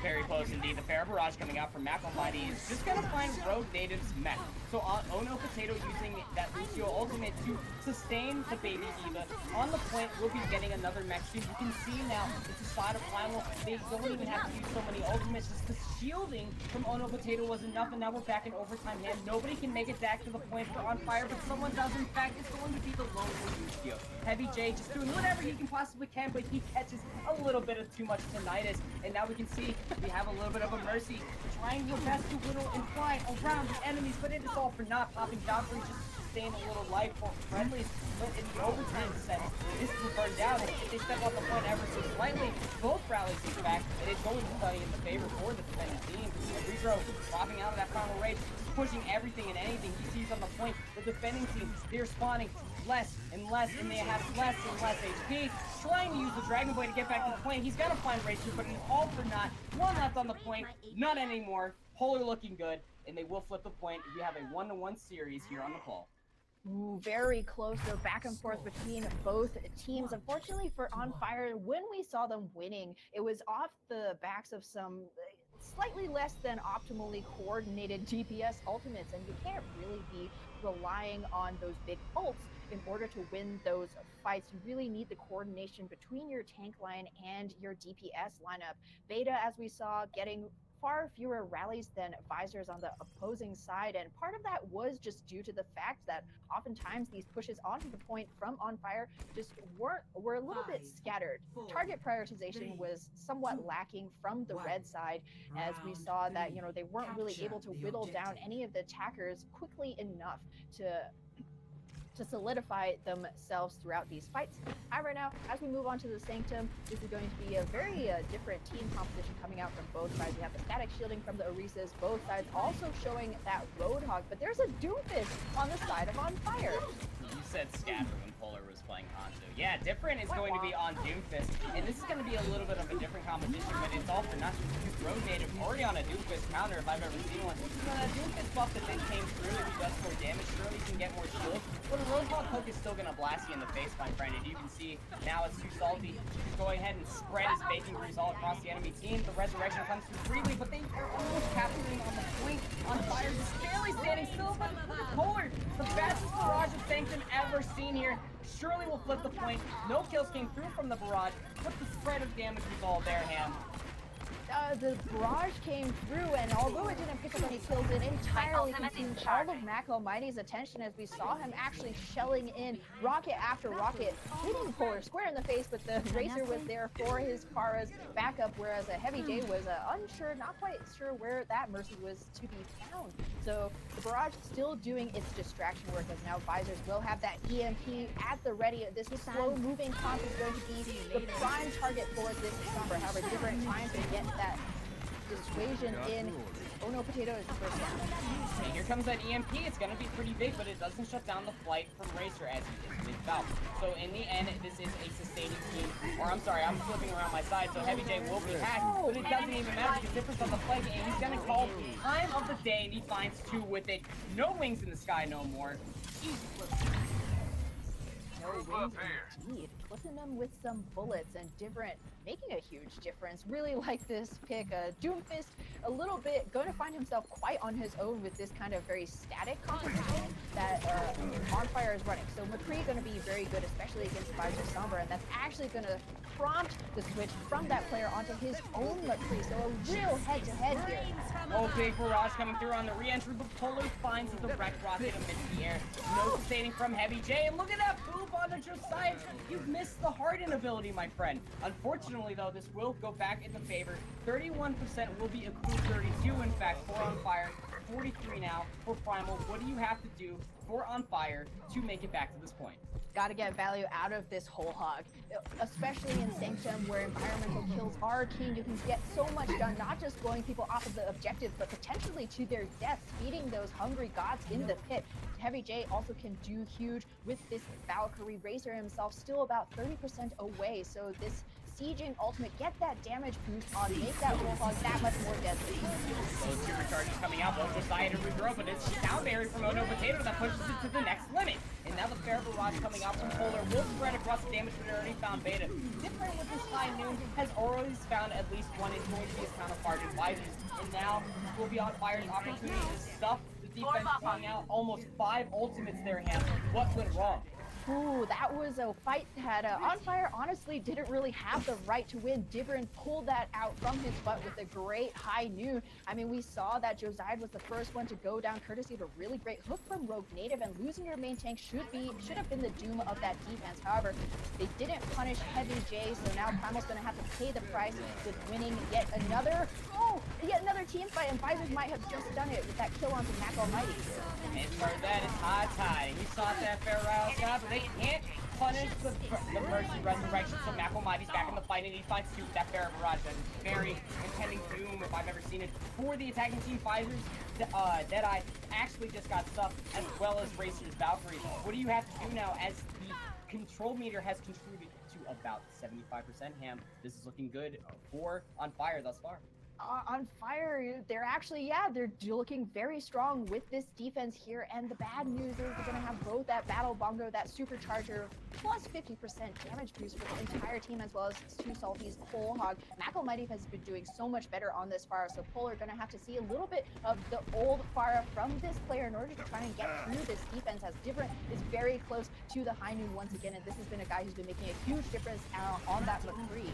Very close indeed. The Fire Barrage coming out from Mako Mighty is just gonna find Rogue Native's mech. So Ono Potato using that Lucio ultimate to sustain the Baby Diva. On the point, we'll be getting another mech stream. You can see now, it's a side of Primal. They don't even have to use so many ultimates. Just the shielding from Ono Potato was enough, and now we're back in overtime hand. Nobody can make it back to the point for On Fire, but someone does. In fact, it's going to be the lone Lucio. Heavy J just doing whatever he can possibly can, but he catches a little bit of too much tinnitus. And now we can see we have a little bit of a Mercy trying her best to whittle and fly around the enemies, but it is all for not popping Valkyrie just to sustain a little life for friendlies. But in the overtime set, this will burn down. If they step off the point ever so slightly, both rallies in fact, and it's going to play in the favor for the defending team. Retro popping out of that Primal Rage, pushing everything and anything he sees on the point. The defending team, they're spawning less and less, and they have less and less HP. Trying to use the Dragon Blade to get back to the point. He's gonna find Racer, but he's all for naught. 1 left on the point, not anymore. Polar looking good, and they will flip the point. We have a 1-1 series here on the call. Ooh, very close. They're back and forth between both teams. Unfortunately for On Fire, when we saw them winning, it was off the backs of some slightly less than optimally coordinated DPS ultimates, and you can't really be relying on those big ults in order to win those fights. You really need the coordination between your tank line and your DPS lineup. Beta, as we saw, getting far fewer rallies than Visors on the opposing side, and part of that was just due to the fact that oftentimes these pushes onto the point from On Fire just were a little bit scattered. Target prioritization was somewhat lacking from the red side, as we saw that, you know, they weren't really able to whittle down any of the attackers quickly enough to solidify themselves throughout these fights. However, now, as we move on to the Sanctum, this is going to be a very different team composition coming out from both sides. We have the static shielding from the Orisas, both sides also showing that Roadhog, but there's a Doomfist on the side of On Fire. You said Scatter when Polar was playing Hanzo. Yeah, Different is going to be on Doomfist, and this is going to be a little bit of a different competition, but it's all for not just Road Native already on a Doomfist counter if I've ever seen one. You know, that Doomfist buff that then came through, if he does more damage, surely he can get more shield. But a Roadhog hook is still going to blast you in the face, my friend, and you can see now it's too salty. He's going ahead and spread his baking grease all across the enemy team. The Resurrection comes through freely, but they are almost capturing on the point. On Fire just barely standing still, but look at Polar, the fastest barrage of Sanctum ever seen here. Surely will flip the point. No kills came through from the barrage, but the spread of damage was all there, Ham. The barrage came through, and although it didn't pick up any kills, it entirely consumed all of Mako Mighty's attention as we saw him actually shelling in rocket after rocket, hitting Polar square in the face, but the Racer was there for his Pharah's backup, whereas a Heavy J was unsure, not quite sure where that Mercy was to be found. So the barrage still doing its distraction work, as now Visors will have that EMP at the ready. This is slow-moving comp is going to be the prime target for this Somber. However, Different trying to get that dissuasion in. Ono Potato is the first one. And here here comes that EMP. It's going to be pretty big, but it doesn't shut down the flight from Racer as he is mid-foul. So in the end, this is a sustaining team. Or I'm sorry, I'm flipping around my side, so Heavy J will be hacked. But it doesn't even matter because difference on the flank, and he's going to call time of the day, and he finds 2 with it. No wings in the sky no more. Easy flip. No wings indeed. Clipping them with some bullets and different, making a huge difference. Really like this pick. Doomfist, a little bit, going to find himself quite on his own with this kind of very static composition that Bonfire is running. So McCree going to be very good, especially against Visor Sombra, and that's actually going to prompt the switch from that player onto his own McCree. So a real head-to-head here. Oh, big barrage coming through on the re-entry, but Polar finds the direct rocket amidst the air. No sustaining from Heavy J, and look at that boop on the Josiah. You've missed the harden ability, my friend. Unfortunately, though, this will go back into favor. 31% will be accrued 32, in fact, for On Fire. 43 now for Primal. What do you have to do for On Fire to make it back to this point? Got to get value out of this whole hog, especially in Sanctum where environmental kills are king. You can get so much done, not just blowing people off of the objective, but potentially to their deaths, feeding those hungry gods in the pit. Heavy J also can do huge with this Valkyrie. Racer himself still about 30% away, so this sieging ultimate, get that damage boost on, make that whole hog that much more deadly. Those supercharges coming out, both Josiah to regrow, but it's down berry from Ono Potato that pushes it to the next limit. And now the Fair Barrage coming out from Polar will spread across the damage, but it already found Beta. Different with this high noon, has always found at least one influence his counterpart in Visors. And now will be On Fire's opportunity to stuff the defense coming out. Almost 5 ultimates there, Ham. What went wrong? Ooh, that was a fight that On Fire honestly didn't really have the right to win. Divern pulled that out from his butt with a great high noon. I mean, we saw that Josiah was the first one to go down courtesy of a really great hook from Rogue Native, and losing your main tank should have been the doom of that defense. However, they didn't punish Heavy J, so now Primal's going to have to pay the price with winning yet another team fight, and Visors might have just done it with that kill onto Mac Almighty. And for that, it's high tide. And you saw that fair round shot, but they can't punish the Mercy Resurrection, so Mac Almighty's back in the fight, and he finds 2 with that fair barrage. That's very impending doom, if I've ever seen it. For the attacking team, Visors, Deadeye actually just got stuffed, as well as Racer's Valkyrie. What do you have to do now, as the control meter has contributed to about 75%? Ham, this is looking good for On Fire thus far. On Fire, they're actually, they're looking very strong with this defense here, and the bad news is they're going to have both that Battle Bongo, that Supercharger, plus 50% damage boost for the entire team, as well as 2 Salties, whole hog. Mac Almighty has been doing so much better on this Fire, so Polar going to have to see a little bit of the old Fire from this player in order to try and get through this defense, as Different is very close to the high noon once again, and this has been a guy who's been making a huge difference on that McCree.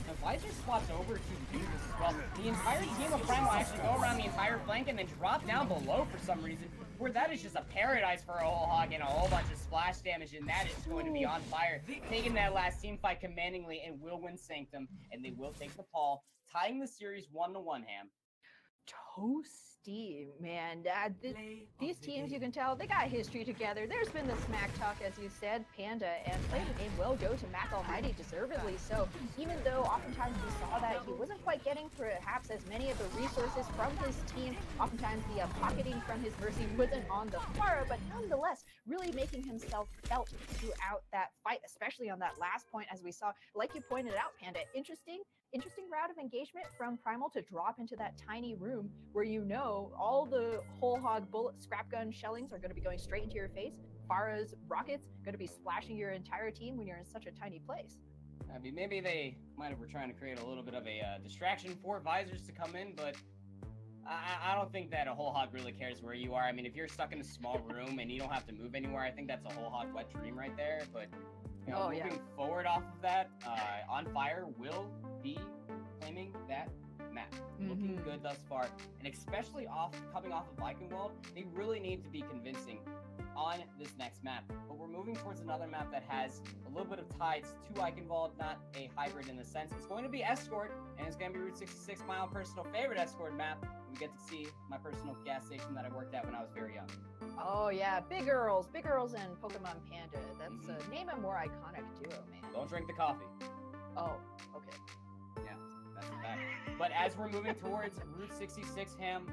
And Visor swaps over to do this as well. The entire team of Primal actually go around the entire flank and then drop down below for some reason, where that is just a paradise for a whole hog and a whole bunch of splash damage, and that is going to be On Fire, taking that last team fight commandingly, and will win Sanctum, and they will take the Paul, tying the series 1-1, Ham. Toasty, man. These teams, you can tell, they got history together. There's been the smack talk, as you said, Panda, and play the game will go to Mac Almighty deservedly. So even though oftentimes we saw that he wasn't quite getting perhaps as many of the resources from his team, oftentimes the pocketing from his Mercy wasn't on the Fara, but nonetheless, really making himself felt throughout that fight, especially on that last point, as we saw, like you pointed out, Panda. Interesting route of engagement from Primal to drop into that tiny room where you know all the whole hog bullet scrap gun shellings are going to be going straight into your face. Farah's rockets going to be splashing your entire team when you're in such a tiny place. I mean, maybe they might have were trying to create a little bit of a distraction for Visors to come in, but I don't think that a whole hog really cares where you are. I mean, if you're stuck in a small room and you don't have to move anywhere, I think that's a whole hog wet dream right there. But you know, moving forward off of that, On Fire will be claiming that map. Looking good thus far, and especially coming off of Vikingwald, they really need to be convincing on this next map. But we're moving towards another map that has a little bit of ties to Eichenwald, not a hybrid in a sense. It's going to be Escort, and it's going to be Route 66, my own personal favorite Escort map. We get to see my personal gas station that I worked at when I was very young. Oh yeah, Big Earls and Pokemon Panda. That's name a more iconic duo, man. Don't drink the coffee. Oh, okay. Yeah, that's a fact. But as we're moving towards Route 66, Ham,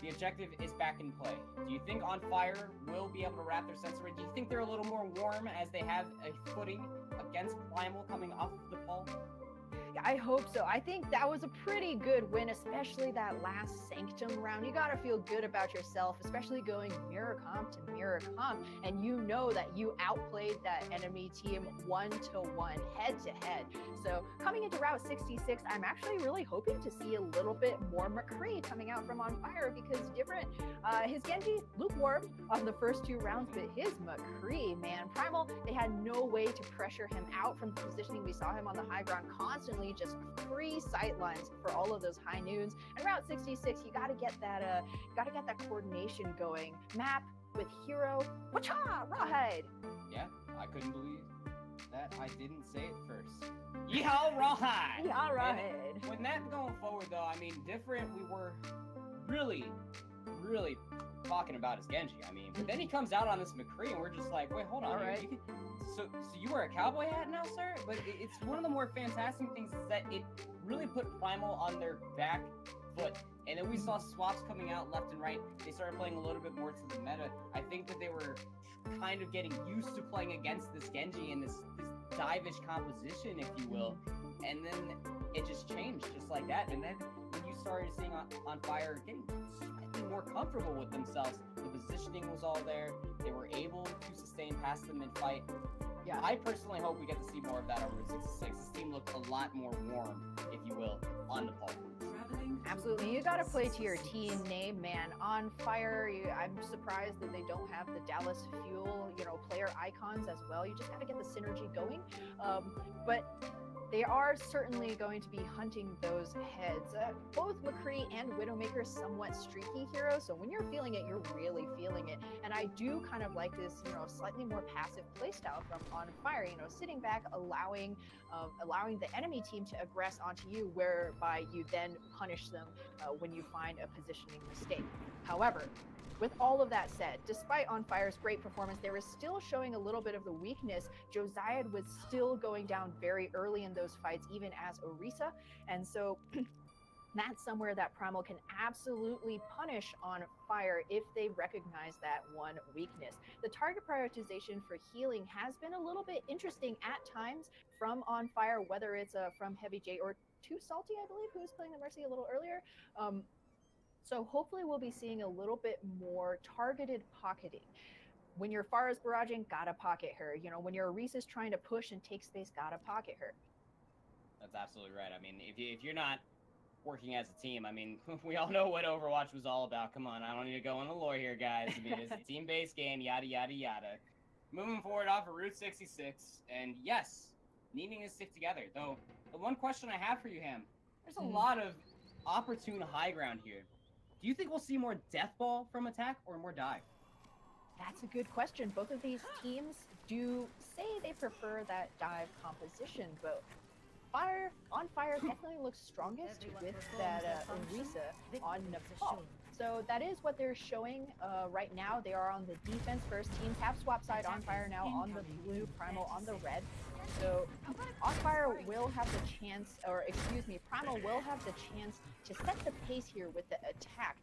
the objective is back in play. Do you think On Fire will be able to wrap their sensor? Do you think they're a little more warm as they have a footing against Primal coming off the pole? I hope so. I think that was a pretty good win, especially that last Sanctum round. You gotta feel good about yourself, especially going mirror comp to mirror comp, and you know that you outplayed that enemy team 1-to-1, head-to-head. So coming into Route 66, I'm actually really hoping to see a little bit more McCree coming out from On Fire, because his Genji lukewarm on the first 2 rounds, but his McCree, man, Primal, they had no way to pressure him out from the positioning. We saw him on the high ground constantly just free sight lines for all of those high noons. And Route 66, you gotta get that coordination going. Map with hero, wacha, rawhide. Yeah, I couldn't believe that I didn't say it first. Yeehaw, rawhide! Yeehaw, rawhide. And when that going forward though, I mean, different, we were really talking about his Genji. I mean, but then he comes out on this McCree and we're just like, wait, hold on. All right. So you wear a cowboy hat now, sir? But it's one of the more fantastic things is that it really put Primal on their back foot. And then we saw swaps coming out left and right. They started playing a little bit more to the meta. I think that they were kind of getting used to playing against this Genji and this dive-ish composition, if you will. And then it just changed just like that. And then when you started seeing On Fire getting slightly more comfortable with themselves, the positioning was all there. They were able to sustain past the mid-fight. Yeah. I personally hope we get to see more of that on Route 66. This team looked a lot more warm, if you will, on the pole. Absolutely. You got to play to your team name, man. On Fire, I'm surprised that they don't have the Dallas Fuel, player icons as well. You just got to get the synergy going. But they are certainly going to be hunting those heads. Both McCree and Widowmaker somewhat streaky heroes, so when you're feeling it, you're really feeling it. And I do kind of like this, slightly more passive playstyle from On Fire. Sitting back, allowing the enemy team to aggress onto you, whereby you then punish them when you find a positioning mistake. However, with all of that said, despite On Fire's great performance, they were still showing a little bit of the weakness. Josiah was still going down very early in those fights, even as Orisa. And so that's somewhere that Primal can absolutely punish On Fire if they recognize that one weakness. The target prioritization for healing has been a little bit interesting at times from On Fire, whether it's from Heavy J or Too Salty, I believe, who was playing the Mercy a little earlier. So hopefully we'll be seeing a little bit more targeted pocketing. When your Pharah's barraging, gotta pocket her. When your Orisa's trying to push and take space, gotta pocket her. That's absolutely right. I mean, if you're not working as a team, I mean, we all know what Overwatch was all about. Come on, I don't need to go into lore here, guys. I mean, it's a team-based game, yada, yada, yada. Moving forward off of Route 66, and yes, needing to stick together. Though, the one question I have for you, Ham, there's a lot of opportune high ground here. Do you think we'll see more death ball from attack or more dive? That's a good question. Both of these teams do say they prefer that dive composition, but On Fire definitely looks strongest with that Orisa on Nepal. So that is what they're showing right now. They are on the defense first. Teams have swap side. On Fire now on the blue, Primal on the red. So On Fire will have the chance, Primal will have the chance to set the pace here with the attack.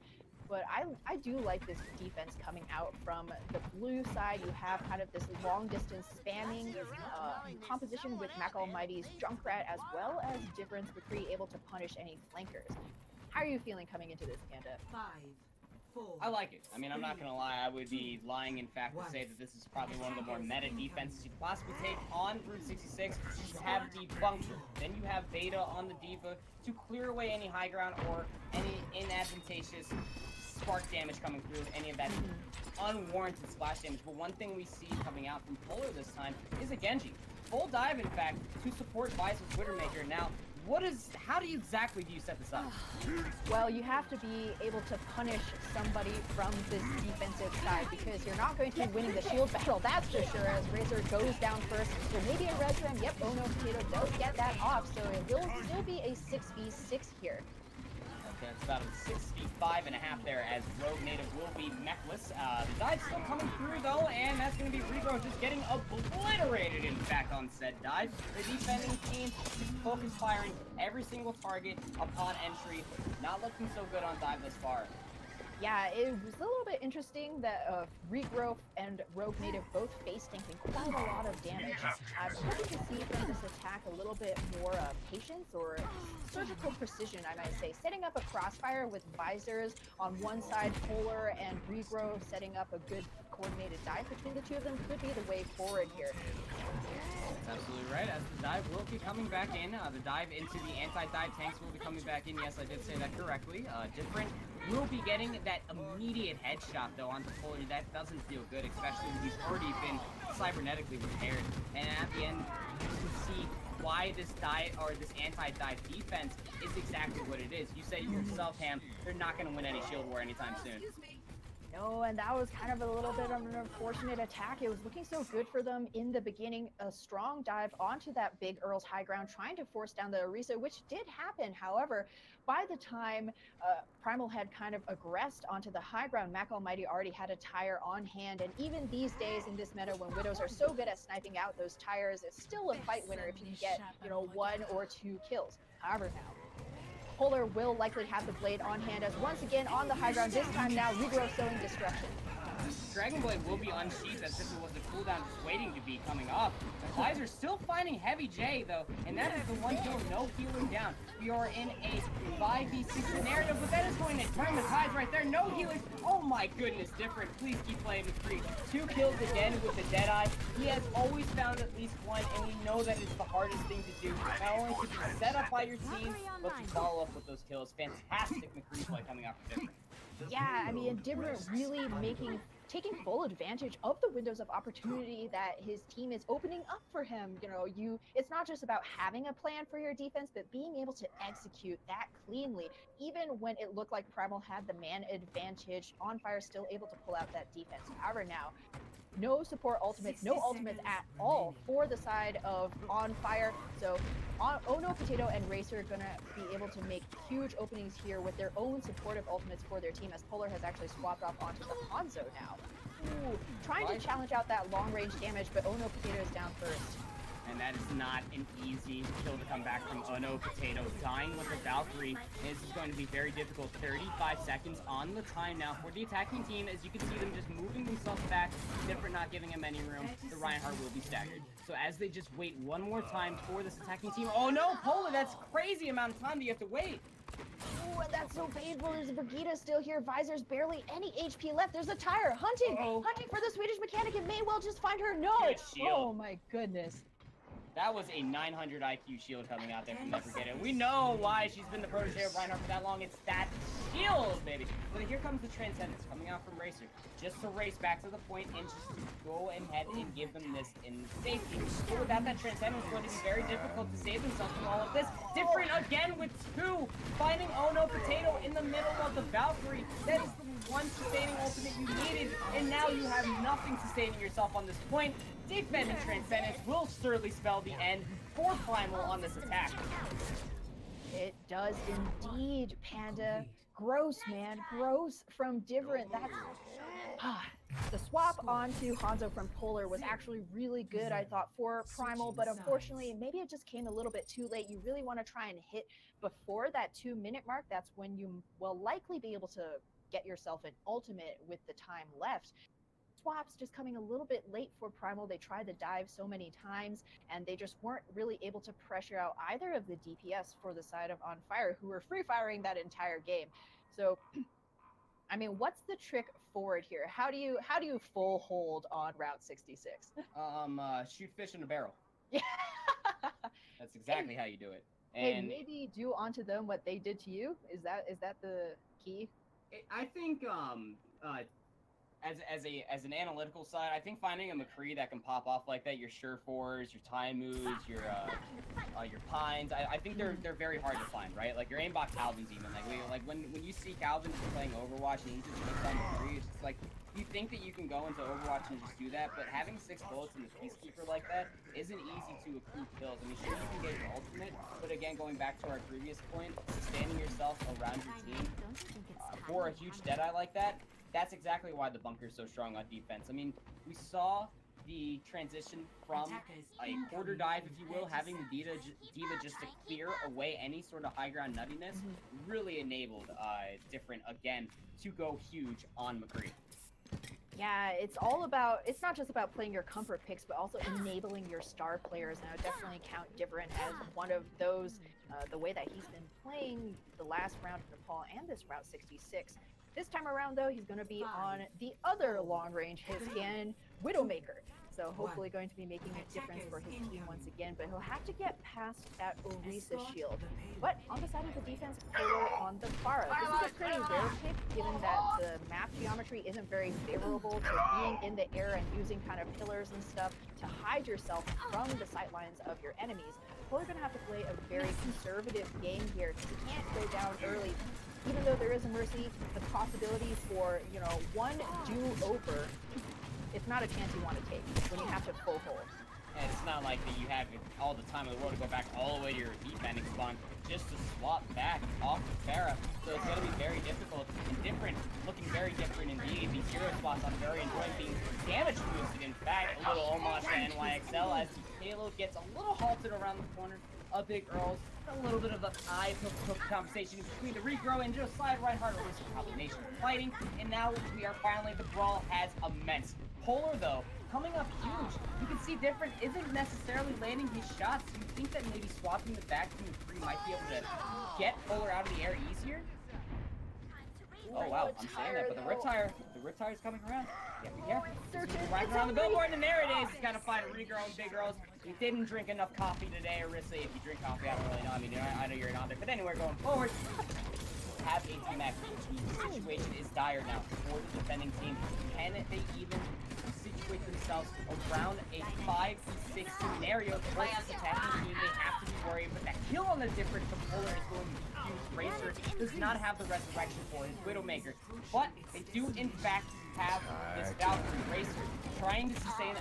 But I do like this defense coming out from the blue side. You have kind of this long distance spamming composition with Mac Almighty's Junkrat, as well as Difference McCree able to punish any flankers. How are you feeling coming into this, Panda? 5, 4. I like it. I mean, I'm not gonna lie. I would be lying, in fact, to say that this is probably one of the more meta defenses you could possibly take on Route 66. You have the bunker, then you have Beta on the Diva to clear away any high ground or any inadvantageous spark damage coming through, any of that unwarranted splash damage. But one thing we see coming out from Polar this time is a Genji. Full dive, in fact, to support Vice's Widowmaker. Now, how do you set this up? Well, you have to be able to punish somebody from this defensive side, because you're not going to be winning the shield battle, that's for sure, as Razor goes down first. There may be a res ram. Yep, Oh No Potato does get that off, so it will still be a 6v6 here. Okay, it's about a 65.5 there, as Rogue Native will be mechless. The dive's still coming through, though, and that's going to be Regrow just getting obliterated, in fact, on said dive. The defending team is focus firing every single target upon entry. Not looking so good on dive thus far. Yeah, it was a little bit interesting that Regrowth and Rogue Native both face tanking quite a lot of damage. I'm hoping to see from this attack a little bit more patience or surgical precision, I might say. Setting up a crossfire with visors on one side, Polar and Regrowth setting up a good coordinated dive between the two of them could be the way forward here. That's absolutely right, as the dive will be coming back in. The dive into the anti-dive tanks will be coming back in. Yes, I did say that correctly. Different will be getting that immediate headshot, though, onto Polar. That doesn't feel good, especially when he's already been cybernetically repaired. And at the end, you can see why this dive or this anti-dive defense is exactly what it is. You said it yourself, Ham, they're not going to win any shield war anytime soon. No, and that was kind of a little bit of an unfortunate attack. It was looking so good for them in the beginning. A strong dive onto that big Earl's high ground, trying to force down the Orisa, which did happen. However, by the time Primal had kind of aggressed onto the high ground, Mac Almighty already had a tire on hand. And even these days in this meta, when Widows are so good at sniping out those tires, it's still a fight winner if you can get, 1 or 2 kills. However, now Polar will likely have the blade on hand as once again on the high ground, this time now Regrowth sowing destruction. Dragon Blade will be unsheathed as if it was a cooldown just waiting to be coming up. The Visor still finding Heavy J though, and that is the one kill, no healing down. We are in a 5v6 scenario, but that is going to turn the tides right there. No healers. Oh my goodness, different. Please keep playing McCree. 2 kills again with the Deadeye. He has always found at least one, and we know that it's the hardest thing to do. Not only to be set up by your team, but to follow up with those kills. Fantastic McCree play coming out from Different. Yeah, I mean, Different really taking full advantage of the windows of opportunity that his team is opening up for him. It's not just about having a plan for your defense, but being able to execute that cleanly. Even when it looked like Primal had the man advantage, On Fire still able to pull out that defense. However, now, no support ultimates, no ultimates at all for the side of On Fire. So Ono, Potato, and Racer are going to be able to make huge openings here with their own supportive ultimates for their team, as Polar has actually swapped off onto the Hanzo now. Ooh, trying to challenge out that long-range damage, but Ono Potato is down first. And that is not an easy kill to come back from Ono Potato. Dying with the Valkyrie is going to be very difficult. 35 seconds on the time now for the attacking team. As you can see them just moving themselves back. Different not giving him any room. The Reinhardt will be staggered. So as they just wait one more time for this attacking team. Oh no, Polar, that's crazy amount of time that you have to wait. Ooh, that's so painful. There's a Brigitte still here. Visor's barely any HP left. There's a tire. Hunting for the Swedish mechanic. It may well just find her. No. Oh my goodness. That was a 900 IQ shield coming out there from that Brigitte. We know why she's been the protege of Reinhardt for that long. It's that shield, baby. But here comes the Transcendence coming out from Racer. Just to race back to the point and just to go ahead and give them this in safety. But without that Transcendence, it's going to be very difficult to save themselves from all of this. Different again with 2. Finding Ono Potato in the middle of the Valkyrie. That is the one sustaining ultimate you needed. And now you have nothing sustaining yourself on this point. Defending Transcendence will surely spell the end for Primal on this attack. It does indeed, Panda. Gross, man. Gross from Different. That's... the swap onto Hanzo from Polar was actually really good, I thought, for Primal, but unfortunately, maybe it just came a little bit too late. You really want to try and hit before that 2-minute mark. That's when you will likely be able to get yourself an ultimate with the time left. Swaps just coming a little bit late for Primal. They tried to dive so many times, and they just weren't really able to pressure out either of the DPS for the side of On Fire, who were free-firing that entire game. So, I mean, what's the trick forward here? How do you full hold on Route 66? Shoot fish in a barrel. Yeah. That's exactly how you do it. And maybe do onto them what they did to you? Is that the key? I think as an analytical side, I think finding a McCree that can pop off like that, your Sure-4s, your time moves, your Pines, I think they're very hard to find, right? Like your aimbot Calvin's even like when you see Calvin playing Overwatch and he just hits on McCree, it's just like you think that you can go into Overwatch and just do that, but having 6 bullets in the Peacekeeper like that isn't easy to accrue kills. I mean, sure you can get your ultimate, but again, going back to our previous point, sustaining yourself around your team for a huge Deadeye like that. That's exactly why the bunker is so strong on defense. I mean, we saw the transition from a quarter dive, if you will, having the diva just to clear away any sort of high ground nuttiness, really enabled Different again to go huge on McCree. Yeah, it's all about, it's not just about playing your comfort picks, but also enabling your star players. And I would definitely count Different as one of those, the way that he's been playing the last round of Nepal and this Route 66. This time around, though, he's going to be on the other long-range hit scan, Widowmaker. So hopefully going to be making a difference for his team once again, but he'll have to get past that Orisa shield. But on the side of the defense, Polar on the Pharah. This is a pretty rare pick, given that the map geometry isn't very favorable to being in the air and using kind of pillars and stuff to hide yourself from the sightlines of your enemies. Polar going to have to play a very conservative game here. He can't go down early. Even though there is a Mercy, the possibility for, you know, one do-over, it's not a chance you want to take when you have to full hold. And it's not like that you have all the time in the world to go back all the way to your defending spawn just to swap back off of Pharah. So it's going to be very difficult and different, looking very different indeed. These hero spots I'm very enjoying being damage boosted. In fact, a little homage to NYXL as the payload gets a little halted around the corner of Big Earls. A little bit of an eye hook conversation between the regrow and just slide right hard over some combination of fighting. And now we are finally, the brawl has immense. Polar though, coming up huge. You can see Different isn't necessarily landing his shots. Do you think that maybe swapping the back from the 3 might be able to get Polar out of the air easier? Oh wow, I'm saying that, but the Riptire is coming around. Yeah, be careful. Right around the billboard, and there it is. He's gonna find a regrow and Big Girls. You didn't drink enough coffee today, Orisa. If you drink coffee, I don't really know. I mean, I know you're not there, but anyway, going forward. Have a max. The situation is dire now for the defending team. Can they even situate themselves around a 5v6 scenario versus attacking team? They have to be worried, but that kill on the Different Polar is going to be huge. Racer does not have the resurrection for his Widowmaker, but they do in fact have this Valkyrie. Racer trying to sustain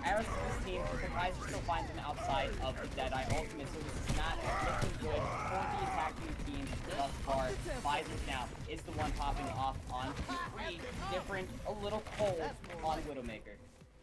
Aerosmith's team, but Visor still finds him outside of the Deadeye ultimate, so this is not looking good for the attacking team thus far. Visor now is the one popping off on Q3. Different, a little cold on Widowmaker.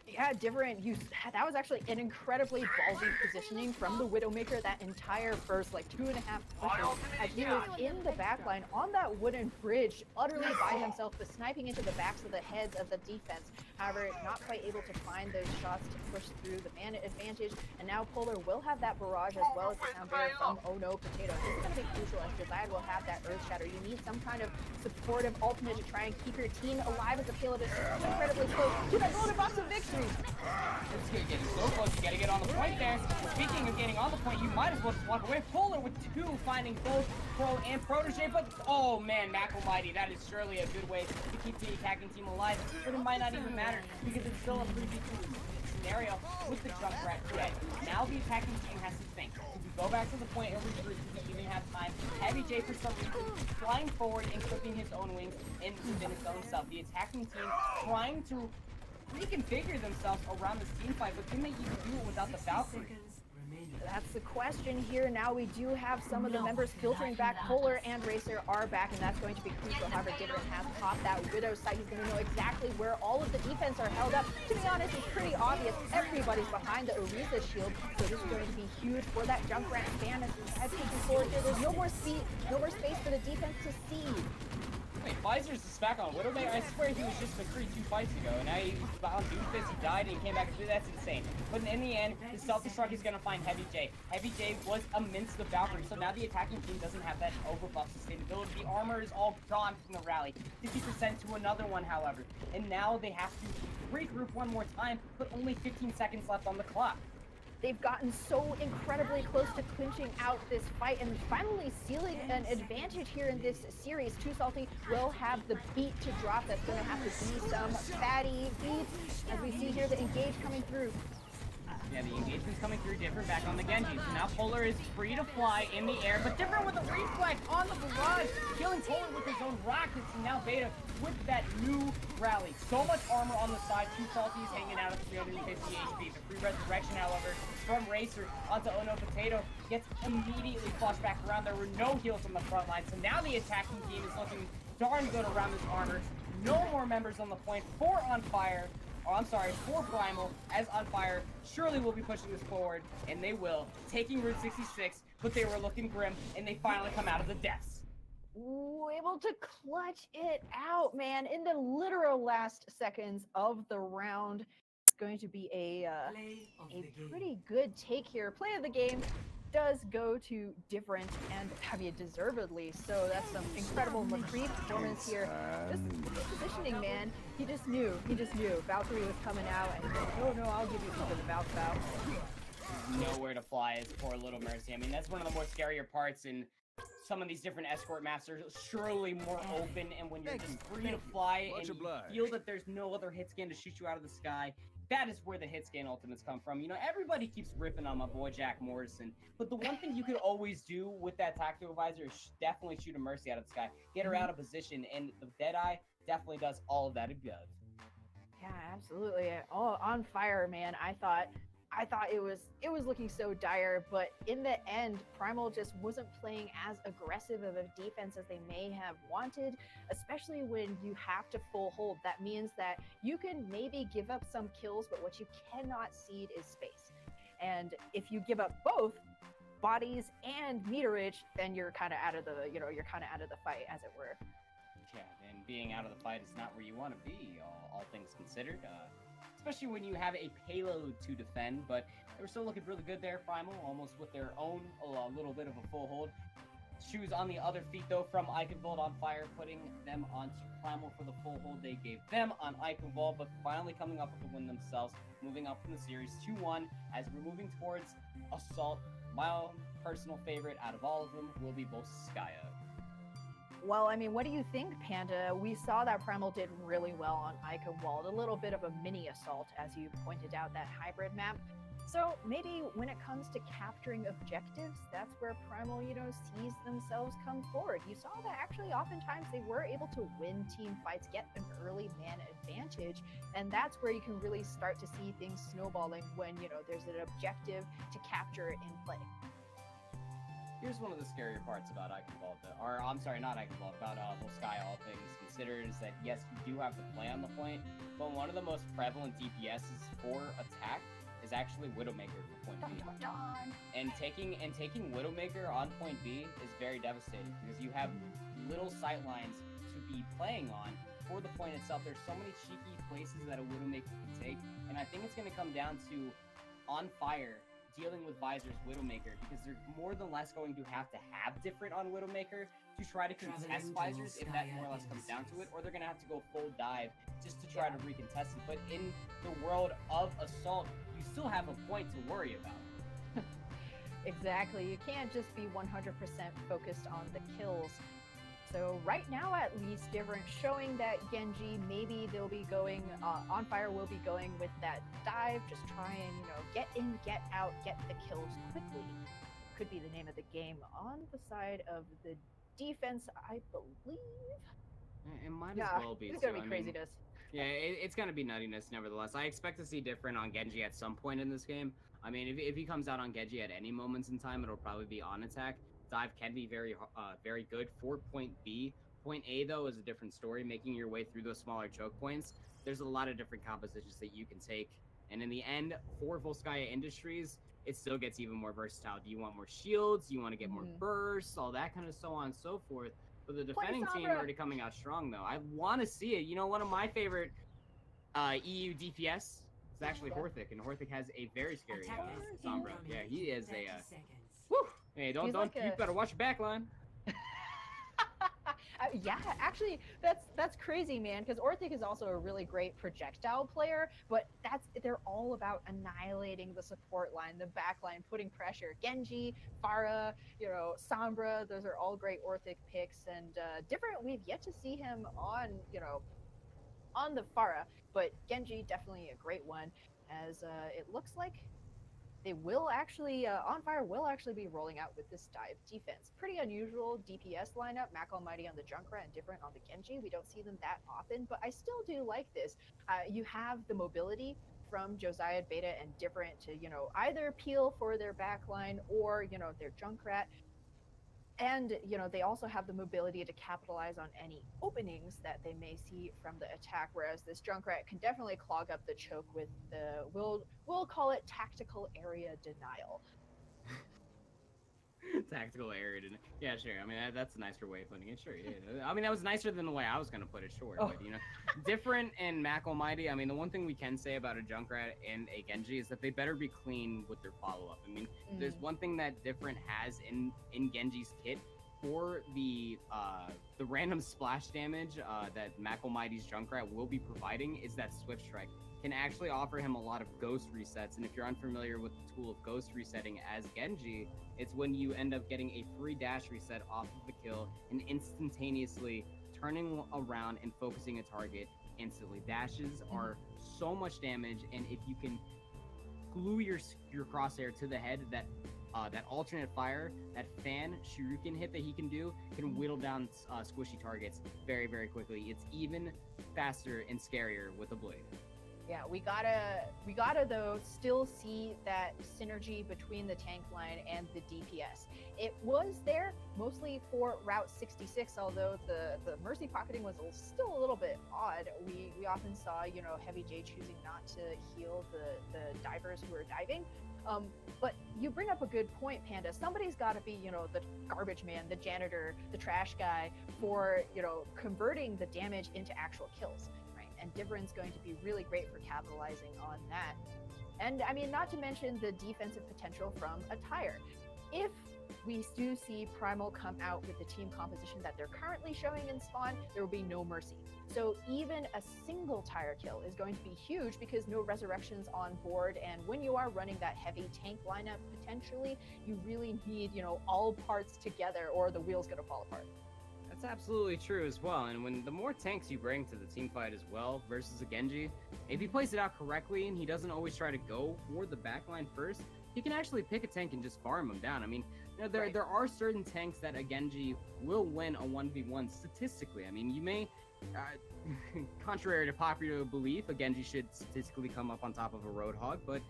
Yeah, Different. That was actually an incredibly ballsy positioning from the Widowmaker that entire first, like, 2.5 pushes, as he was in the backline on that wooden bridge, utterly by himself, but sniping into the backs of the heads of the defense. However, not quite able to find those shots to push through the man advantage, and now Polar will have that barrage as well as the sound barrier from Oh No Potato. This is going to be crucial as Josiah will have that Earth Shatter. You need some kind of supportive ultimate to try and keep your team alive as the payload is incredibly close to that golden box of victory. It's getting so close. You gotta get on the point there. Speaking of getting on the point, you might as well just walk away. Polar with 2, finding both Pro and Protege, but oh man, Almighty, that is surely a good way to keep the attacking team alive. But it might not even matter because it's still a 3v2 scenario with the Junkrat dead. Now the attacking team has to think. Do we go back to the point and regroup? Do we even have time? Heavy J for some reason flying forward and clipping his own wings and within his own self. The attacking team trying to reconfigure themselves around this team fight, but can they even do it without the Valkyrie? That's the question here. Now we do have some of the members filtering back. Polar and Racer are back, and that's going to be crucial. However, Different has popped that Widow sight. He's going to know exactly where all of the defense are held up. To be honest, it's pretty obvious. Everybody's behind the Orisa shield, so this is going to be huge for that Junkrat fan. As pushing forward here, there's no more speed, no more space for the defense to see. Wait, Visor's just back on Widowmaker? I swear he was just McCree 2 fights ago, and now he's on Doomfist, he died, and he came back and that's insane. But in the end, his self-destruct is going to find Heavy J. Heavy J was amidst the Valkyrie, so now the attacking team doesn't have that overbuff sustainability. The armor is all gone from the rally. 50% to another one, however. And now they have to regroup one more time, but only 15 seconds left on the clock. They've gotten so incredibly close to clinching out this fight and finally sealing an advantage here in this series. Too Salty will have the beat to drop. That's going to have to be some fatty beats. As we see here, the engage coming through. Yeah, the engagement's coming through. Different back on the Genji. So now Polar is free to fly in the air, but Different with a reflex on the barrage, killing Polar with his own rockets, and now Beta with that new rally. So much armor on the side. Too Salty is hanging out at 350 HP. The free resurrection, however, from Racer onto Ono Potato gets immediately flushed back around. There were no heals on the front line, so now the attacking team is looking darn good around this armor. No more members on the point for On Fire. Oh, I'm sorry, for Primal, as On Fire surely will be pushing this forward, and they will, taking Route 66, but they were looking grim, and they finally come out of the depths. Ooh, able to clutch it out, man, in the literal last seconds of the round. It's going to be a pretty good take here. Play of the game does go to Different, and I mean, deservedly so. That's some incredible McCree performance here. Just positioning, man. He just knew. Valkyrie was coming out, and he said, no, I'll give you some of the bounce out. Nowhere to fly is poor little Mercy. I mean, that's one of the more scarier parts in some of these different escort maps are surely more open, and when you're just free to fly and you feel that there's no other hit scan to shoot you out of the sky, that is where the hit scan ultimates come from. You know, everybody keeps ripping on my boy Jack Morrison, but the one thing you could always do with that tactical visor is definitely shoot a Mercy out of the sky, get her out of position, and the Deadeye definitely does all of that above. Yeah, absolutely. Oh, On Fire, man. I thought it was looking so dire, but in the end, Primal just wasn't playing as aggressive of a defense as they may have wanted, especially when you have to full hold. That means that you can maybe give up some kills, but what you cannot cede is space. And if you give up both bodies and meterage, then you're kind of out of the fight, as it were. Yeah, and being out of the fight is not where you want to be, all things considered. Especially when you have a payload to defend, but they were still looking really good there, Primal, almost with their own little bit of a full hold. Shoes on the other feet, though, from Eichenwald On Fire, putting them onto Primal for the full hold they gave them on Eichenwald, but finally coming up with the win themselves, moving up in the series 2-1, as we're moving towards Assault. My own personal favorite out of all of them will be Volskaya. Well, I mean, what do you think, Panda? We saw that Primal did really well on Eichenwald, a little bit of a mini Assault, as you pointed out, that hybrid map. So maybe when it comes to capturing objectives, that's where Primal, sees themselves come forward. You saw that actually oftentimes they were able to win team fights, get an early man advantage, and that's where you can really start to see things snowballing when, there's an objective to capture it in play. Here's one of the scarier parts about Eichenwald, or I'm sorry, not Eichenwald, about Volskaya, all things considered, is that yes, you do have to play on the point, but one of the most prevalent DPSs for attack is actually Widowmaker for point B. And taking Widowmaker on point B is very devastating because you have little sight lines to be playing on for the point itself. There's so many cheeky places that a Widowmaker can take, and I think it's going to come down to On Fire dealing with Visor's Widowmaker, because they're more than less going to have Different on Widowmaker to try to contest Visors, if that more or less comes down to it, or they're going to have to go full dive just to try to recontest it. But in the world of Assault, you still have a point to worry about. Exactly. You can't just be 100% focused on the kills. So right now, at least, Different showing that Genji, maybe they'll be going, On Fire will be going with that dive, just try and, get in, get out, get the kills quickly. Could be the name of the game on the side of the defense, I believe. It might as well be. It's going to be craziness. Yeah, it's going to be nuttiness, nevertheless. I expect to see Different on Genji at some point in this game. I mean, if he comes out on Genji at any moments in time, it'll probably be on attack. Dive can be very good for point B. Point A, though, is a different story. Making your way through those smaller choke points, there's a lot of different compositions that you can take. And in the end, for Volskaya Industries, it still gets even more versatile. Do you want more shields? Do you want to get more bursts? All that kind of so on and so forth. But the defending team already coming out strong, though. I want to see it. One of my favorite EU DPS is actually Horthic, and Horthic has a very scary Sombra. Yeah, he is a... Whew! Hey, don't, you better watch your back line. Yeah, actually, that's crazy, man, because Orthic is also a really great projectile player, but they're all about annihilating the support line, the back line, putting pressure. Genji, Pharah, Sombra, those are all great Orthic picks, and Different, we've yet to see him on, on the Pharah, but Genji, definitely a great one, as it looks like they will actually, On Fire will actually be rolling out with this dive defense. Pretty unusual DPS lineup, Mac Almighty on the Junkrat and Different on the Genji. We don't see them that often, but I still do like this. You have the mobility from Josiah, Beta, and Different to, either peel for their backline or, their Junkrat. And they also have the mobility to capitalize on any openings that they may see from the attack, whereas this Junkrat can definitely clog up the choke with the we'll call it tactical area denial. Tactical area. Yeah, sure. I mean, that's a nicer way of putting it. Sure. Yeah. I mean, that was nicer than the way I was gonna put it. Sure, but different in Mac Almighty. I mean, the one thing we can say about a Junkrat and a Genji is that they better be clean with their follow-up. I mean, there's one thing that Different has in Genji's kit for the random splash damage that Mac Almighty's Junkrat will be providing is that Swift Strike. Can actually offer him a lot of ghost resets, and if you're unfamiliar with the tool of ghost resetting as Genji, it's when you end up getting a free dash reset off of the kill and instantaneously turning around and focusing a target instantly. Dashes are so much damage, and if you can glue your crosshair to the head, that alternate fire, that fan shuriken hit that he can do, can whittle down squishy targets very, very quickly. It's even faster and scarier with a blade. Yeah, we gotta though still see that synergy between the tank line and the DPS. It was there mostly for Route 66, although the mercy pocketing was still a little bit odd. We often saw Heavy J choosing not to heal the divers who were diving. But you bring up a good point, Panda. Somebody's got to be the garbage man, the janitor, the trash guy for converting the damage into actual kills. And Different's going to be really great for capitalizing on that. And I mean, not to mention the defensive potential from Attire. If we do see Primal come out with the team composition that they're currently showing in Spawn, there will be no mercy. So even a single tire kill is going to be huge because no resurrections on board. And when you are running that heavy tank lineup, potentially, you really need, all parts together or the wheel's going to fall apart. That's absolutely true as well, and when the more tanks you bring to the team fight as well versus a Genji, if he plays it out correctly and he doesn't always try to go for the backline first, he can actually pick a tank and just farm him down. I mean, there are certain tanks that a Genji will win a 1v1 statistically. I mean, you may, contrary to popular belief, a Genji should statistically come up on top of a Roadhog, but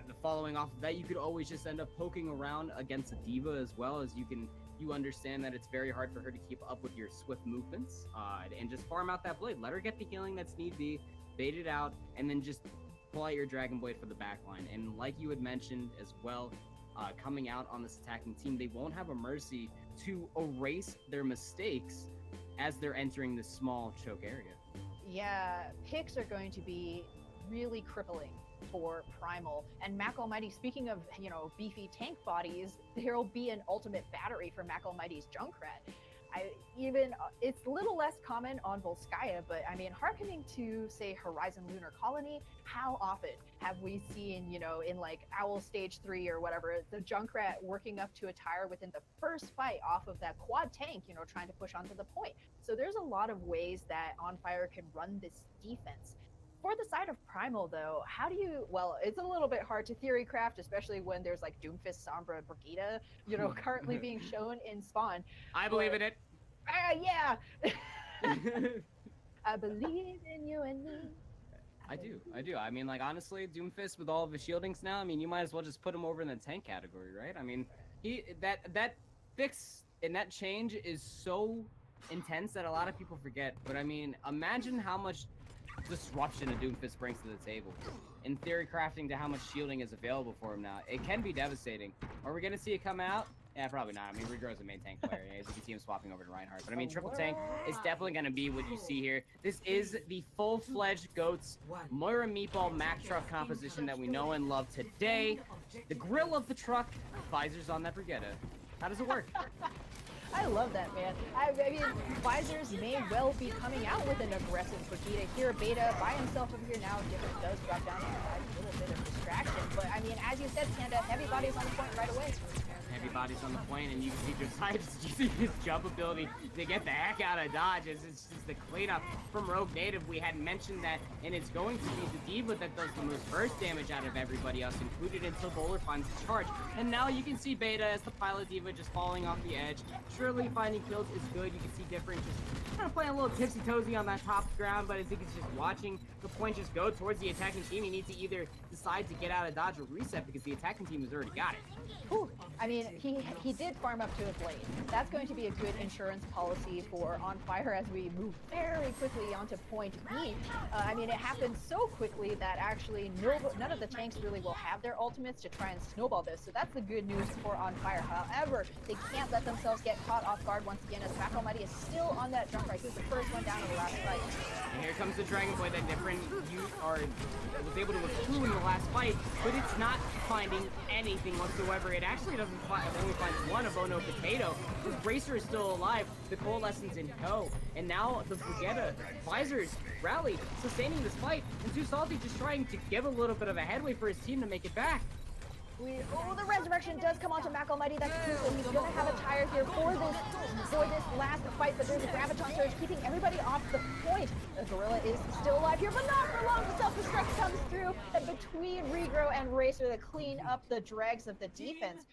the following off of that, you could always just end up poking around against a D.Va as well, as you understand that it's very hard for her to keep up with your swift movements, and just farm out that blade. Let her get the healing that's need be, bait it out, and then just pull out your Dragon Blade for the backline. And like you had mentioned as well, coming out on this attacking team, they won't have a mercy to erase their mistakes as they're entering this small choke area. Yeah, picks are going to be really crippling for Primal. And Mac Almighty, speaking of beefy tank bodies, there'll be an ultimate battery for Mac Almighty's Junkrat. It's a little less common on Volskaya, but I mean, hearkening to say Horizon Lunar Colony, how often have we seen in like Owl Stage 3 or whatever, the Junkrat working up to a tire within the first fight off of that quad tank, trying to push onto the point. So there's a lot of ways that On Fire can run this defense. For the side of Primal, though, it's a little bit hard to theory craft, especially when there's like Doomfist, Sombra, Brigida, currently being shown in Spawn. I believe in it. Yeah. I believe in you and me. I do. I mean, like, honestly, Doomfist with all of his shieldings now, I mean, you might as well just put him over in the tank category, right? I mean, that fix and that change is so intense that a lot of people forget. But I mean, imagine how much disruption a Doomfist brings to the table. In theory crafting to how much shielding is available for him now, it can be devastating. Are we gonna see it come out? Yeah, probably not. I mean, Regro's a main tank player. As you can see him swapping over to Reinhardt. But I mean, triple tank is definitely gonna be what you see here. This is the full-fledged GOATS Moira Meatball Mack truck composition that we know and love today. The grill of the truck, visors on that Brigida. How does it work? I love that, man. I mean, Visors may well be coming out with an aggressive Brigida here. Beta by himself over here now. Different does drop down to a little bit of distraction. But I mean, as you said, Panda, heavy bodies on the point right away. Heavy bodies on the point, and you can see Josiah's using his jump ability to get the heck out of Dodge. It's just the cleanup from Rogue Native. We had mentioned that, and it's going to be the D.Va that does the most burst damage out of everybody else included until Bowler finds the charge. And now you can see Beta as the pilot D.Va just falling off the edge, surely finding kills is good. You can see different, just kind of playing a little tipsy-toesy on that top ground, but I think it's just watching the point just go towards the attacking team. You need to either decide to get out of dodge or reset because the attacking team has already got it. Whew. I mean, he did farm up to a blade. That's going to be a good insurance policy for On Fire as we move very quickly onto point B. I mean, it happened so quickly that actually none of the tanks really will have their ultimates to try and snowball this. So that's the good news for On Fire. However, they can't let themselves get caught off guard once again as Mac Almighty is still on that jump right. He's the first one down in the last fight. And here comes the Dragon Blade that different was able to accrue in the last fight, but it's not finding anything whatsoever. It actually doesn't only find one, a Bono Potato. This Bracer is still alive, the Coalescence in tow, and now the Vegeta Visors rally, sustaining this fight, and Too Salty just trying to give a little bit of a headway for his team to make it back. Oh, the resurrection does come onto Mac Almighty. That's crucial. He's gonna have a tire here for this last fight, but there's a Graviton Surge keeping everybody off the point. The Gorilla is still alive here, but not for long. The self-destruct comes through, and between Regro and Racer, to clean up the dregs of the defense.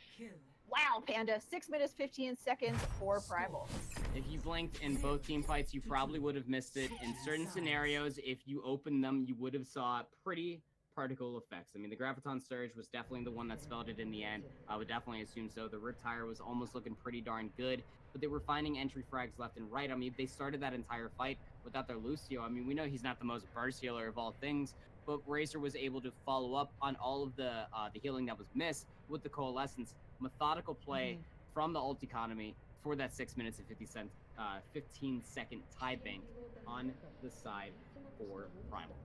Wow, Panda, 6 minutes 15 seconds for Primal. If you blinked in both team fights, you probably would have missed it. In certain scenarios, if you opened them, you would have saw pretty particle effects. I mean, the Graviton Surge was definitely the one that spelled it in the end. I would definitely assume so. The Rip Tire was almost looking pretty darn good, but they were finding entry frags left and right. I mean, they started that entire fight without their Lucio. I mean, we know he's not the most burst healer of all things, but Racer was able to follow up on all of the healing that was missed with the Coalescence. Methodical play from the ult economy for that 6 minutes and 15-second tie bank on the side for Primal.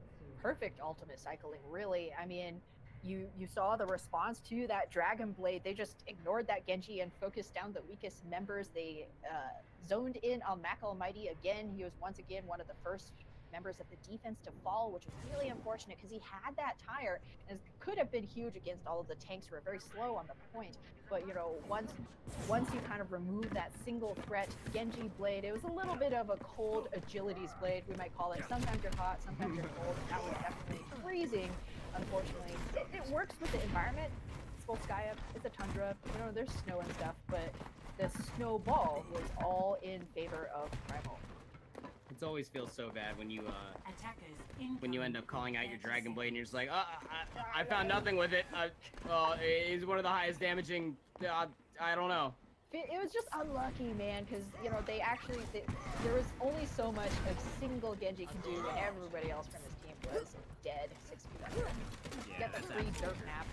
Perfect ultimate cycling, really. I mean, you saw the response to that Dragon Blade. They just ignored that Genji and focused down the weakest members. They zoned in on Mac Almighty again. He was once again one of the first members of the defense to fall, which was really unfortunate because he had that tire and could have been huge against all of the tanks who are very slow on the point. But you know, once you kind of remove that single threat Genji blade, it was a little bit of a cold agilities blade, we might call it. Sometimes you're hot, sometimes you're cold. That was definitely freezing, unfortunately. It works with the environment. It's Volskaya, it's a tundra, you know, there's snow and stuff, but the snowball was all in favor of Primal. It always feels so bad when you end up calling out your Dragon Blade and you're just like, I found nothing with it. It's one of the highest damaging. I don't know. It was just unlucky, man, because you know there was only so much a single Genji can do. Everybody else from his team was dead 6 feet under. Get the free dirt nap.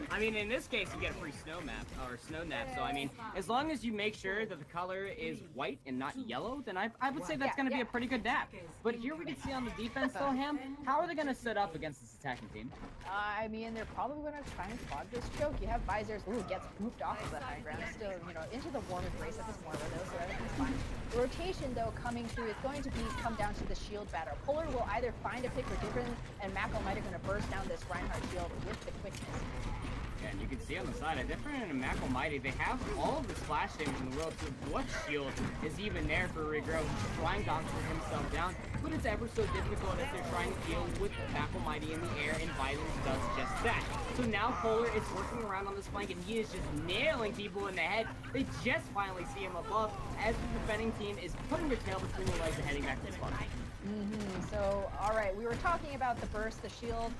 I mean, in this case, you get a free snow nap. So I mean, as long as you make sure that the color is white and not yellow, then I would say that's going to be a pretty good nap. But here we can see on the defense, though, Ham, how are they going to set up against this attacking team? I mean, they're probably going to try and spot this choke. You have Visors. Ooh, gets pooped off of the high ground. Still, you know, into the warm embrace of this Morva, though, so everything's fine. The rotation, though, coming through is going to come down to the shield batter. Polar will either find a pick or different, and Mac Almighty are going to burst down this Reinhardt shield with the quickness. Yeah, and you can see on the side, a different and a Mac Almighty, they have all of the splash damage in the world, so what shield is even there for Regro? Trying to doctor himself down, but it's ever so difficult as they're trying to deal with Mac Almighty in the air, and Visors does just that. So now Polar is working around on this flank, and he is just nailing people in the head. They just finally see him above, as the defending team is putting their tail between their legs and heading back to the spot. So, all right, we were talking about the burst, the shield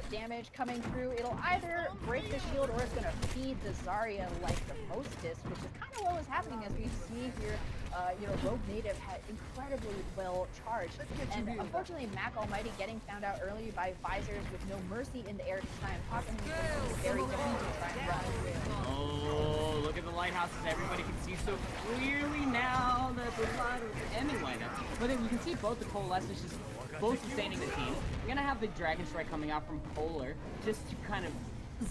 damage coming through. It'll either break the shield or it's going to feed the Zarya like the Hostess, which is kind of what was happening as we see here. You know, Rogue Native had incredibly well charged. And unfortunately, Mac Almighty getting found out early by Visors with no mercy in the air to try and pop him. Very difficult to try and run away. Oh, look at the lighthouses. Everybody can see so clearly now that the side is anyway. But then you can see both the Coalescence just both sustaining the team. You're going to have the Dragon Strike coming out from Polar just to kind of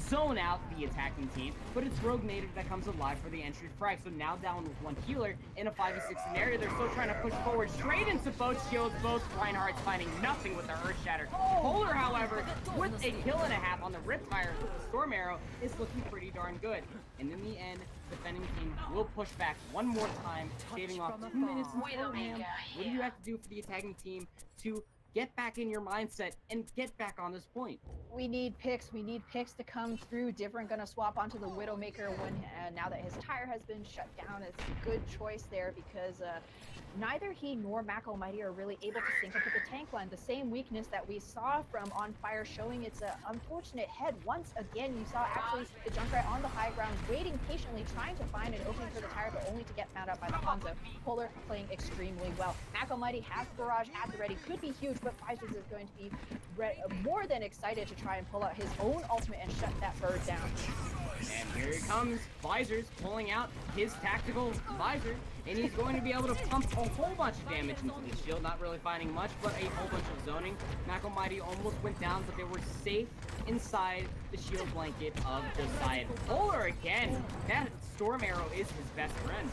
zone out the attacking team, but it's Rogue Native that comes alive for the entry frag. So now down with one healer in a 5v6 scenario, they're still trying to push forward straight into both shields. Both Reinhardt's finding nothing with the Earth Shatter. Polar, however, with a kill and a half on the Riptire with the Storm Arrow, is looking pretty darn good. And in the end, the defending team will push back one more time, shaving off 2 minutes and 10. What do you have to do for the attacking team to get back in your mindset and get back on this point. We need picks. We need picks to come through. Different gonna swap onto the Widowmaker when now that his tire has been shut down. It's a good choice there because neither he nor Mac Almighty are really able to sync up with the tank line. The same weakness that we saw from On Fire showing its unfortunate head. Once again, you saw actually the Junkrat on the high ground waiting patiently, trying to find an opening for the tire, but only to get found out by the Hanzo. Polar playing extremely well. Mac Almighty has Barrage at the ready. Could be huge, but Pfizer's is going to be more than excited to try and pull out his own ultimate and shut that bird down. And here he comes, Visors pulling out his tactical visor, and he's going to be able to pump a whole bunch of damage into the shield, not really finding much, but a whole bunch of zoning. Mac Almighty almost went down, but they were safe inside the shield blanket of Josiah. Polar again, that Storm Arrow is his best friend.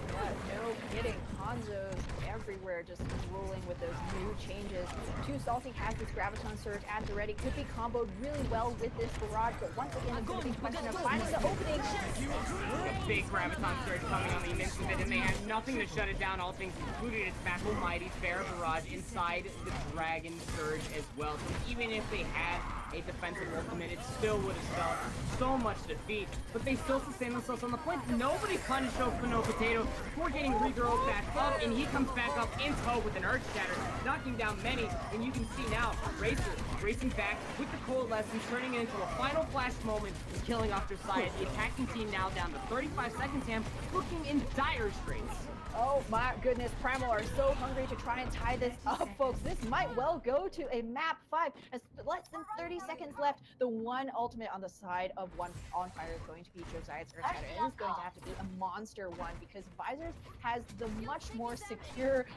Yeah, no kidding. Hanzo's everywhere, just rolling with those new changes. Too Salty has this Graviton Surge at the ready. Could be comboed really well with this Barrage, but once again, it's going to be a question of finding the opening. A big Graviton Surge coming on the midst of it, and they have nothing to shut it down, all things included. It's Mac Almighty's Fair Barrage inside the Dragon Surge as well. So even if they had a defensive ultimate, it still would have spelled so much defeat, but they still sustain themselves on the point. Nobody punished Open No Potato before getting Regirl back up, and he comes back up in tow with an Earth Shatter, knocking down many, and you can see now Racer racing back with the Coalescence, turning it into a final flash moment and killing off Josiah. The attacking team now down to 35 seconds, Ham, looking in dire straits. Oh my goodness, Primal are so hungry to try and tie this up, folks. This might well go to a map 5. As less than 30 seconds left, the one ultimate on the side of one On Fire is going to be Josiah's Earth Shatter. It is going to have to be a monster one because Visors has the much more secure,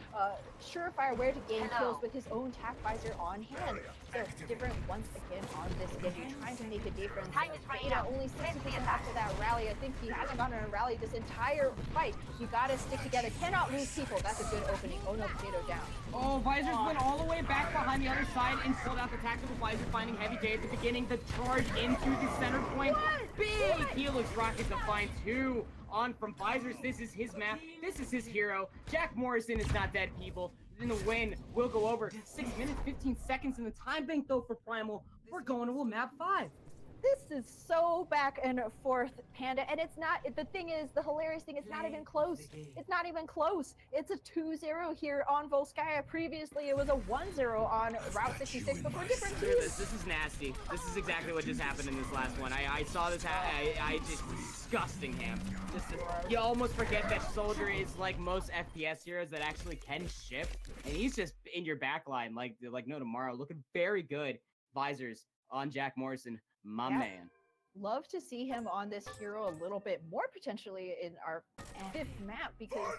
surefire where to gain kills with his own tac visor on hand. So different once again on this Genji, trying to make a difference. Beta only 60% after that rally. I think he hasn't gotten a rally this entire fight. You gotta stick together. Cannot lose people. That's a good opening. Oh no, Potato down. Oh, Visors went all the way back behind the other side and pulled out the tactical visor, finding Heavy J at the beginning. The charge into the center point. Big Helix Rocket to find 2 on from Visors. This is his map. This is his hero. Jack Morrison is not dead, people. Then the win will go over 6 minutes, 15 seconds in the time bank, though, for Primal. We're going to a map 5. This is so back and forth, Panda, and it's not, the thing is, the hilarious thing, it's not even close. It's not even close. It's a 2-0 here on Volskaya. Previously, it was a 1-0 on Route 66, but for different teams. This is nasty. This is exactly what just happened in this last one. I saw this just disgusting, Ham. You almost forget that Soldier is like most FPS heroes that actually can shift, and he's just in your backline like no tomorrow, looking very good. Visors on Jack Morrison. My man. Love to see him on this hero a little bit more potentially in our 5th map because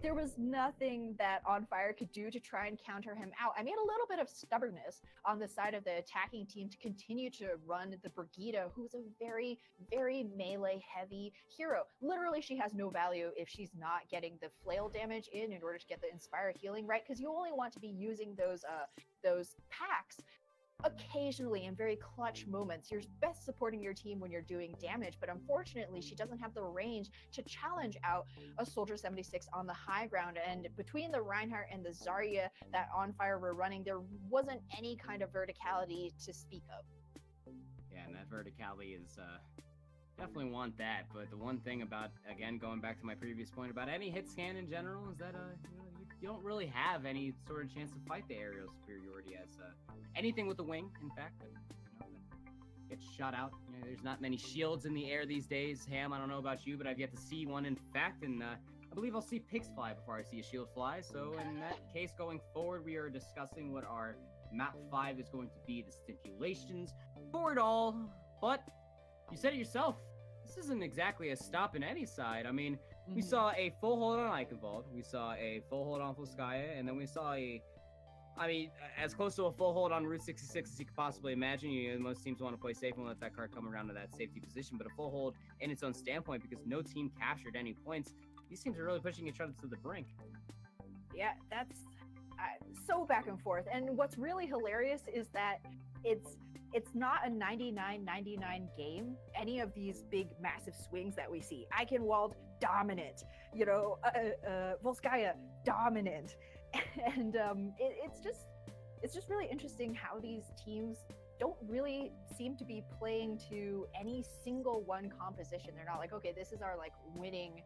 there was nothing that On Fire could do to try and counter him out. I mean, a little bit of stubbornness on the side of the attacking team to continue to run the Brigida, who's a very, very melee heavy hero. Literally, she has no value if she's not getting the flail damage in order to get the Inspire healing right, because you only want to be using those packs occasionally in very clutch moments. You're best supporting your team when you're doing damage, but unfortunately she doesn't have the range to challenge out a Soldier 76 on the high ground. And between the Reinhardt and the Zarya that On Fire were running, there wasn't any kind of verticality to speak of. Yeah, and that verticality is definitely want that, but the one thing about, again, going back to my previous point about any hit scan in general, is that you don't really have any sort of chance to fight the aerial superiority as anything with the wing, in fact, that gets shot out. There's not many shields in the air these days. Ham, I don't know about you, but I've yet to see one, in fact, and I believe I'll see pigs fly before I see a shield fly. So in that case, going forward, we are discussing what our map 5 is going to be, the stipulations for it all. But you said it yourself, this isn't exactly a stop in any side. I mean, we saw a full hold on Eichenwald, we saw a full hold on Volskaya, and then we saw as close to a full hold on Route 66 as you could possibly imagine. Most teams want to play safe and let that card come around to that safety position, but a full hold in its own standpoint because no team captured any points. These teams are really pushing each other to the brink. Yeah, that's so back and forth. And what's really hilarious is that it's not a 99-99 game. Any of these big, massive swings that we see. Eichenwald, dominant. Volskaya, dominant. And it's just it's just really interesting how these teams don't really seem to be playing to any single one composition. They're not like, okay, this is our like winning,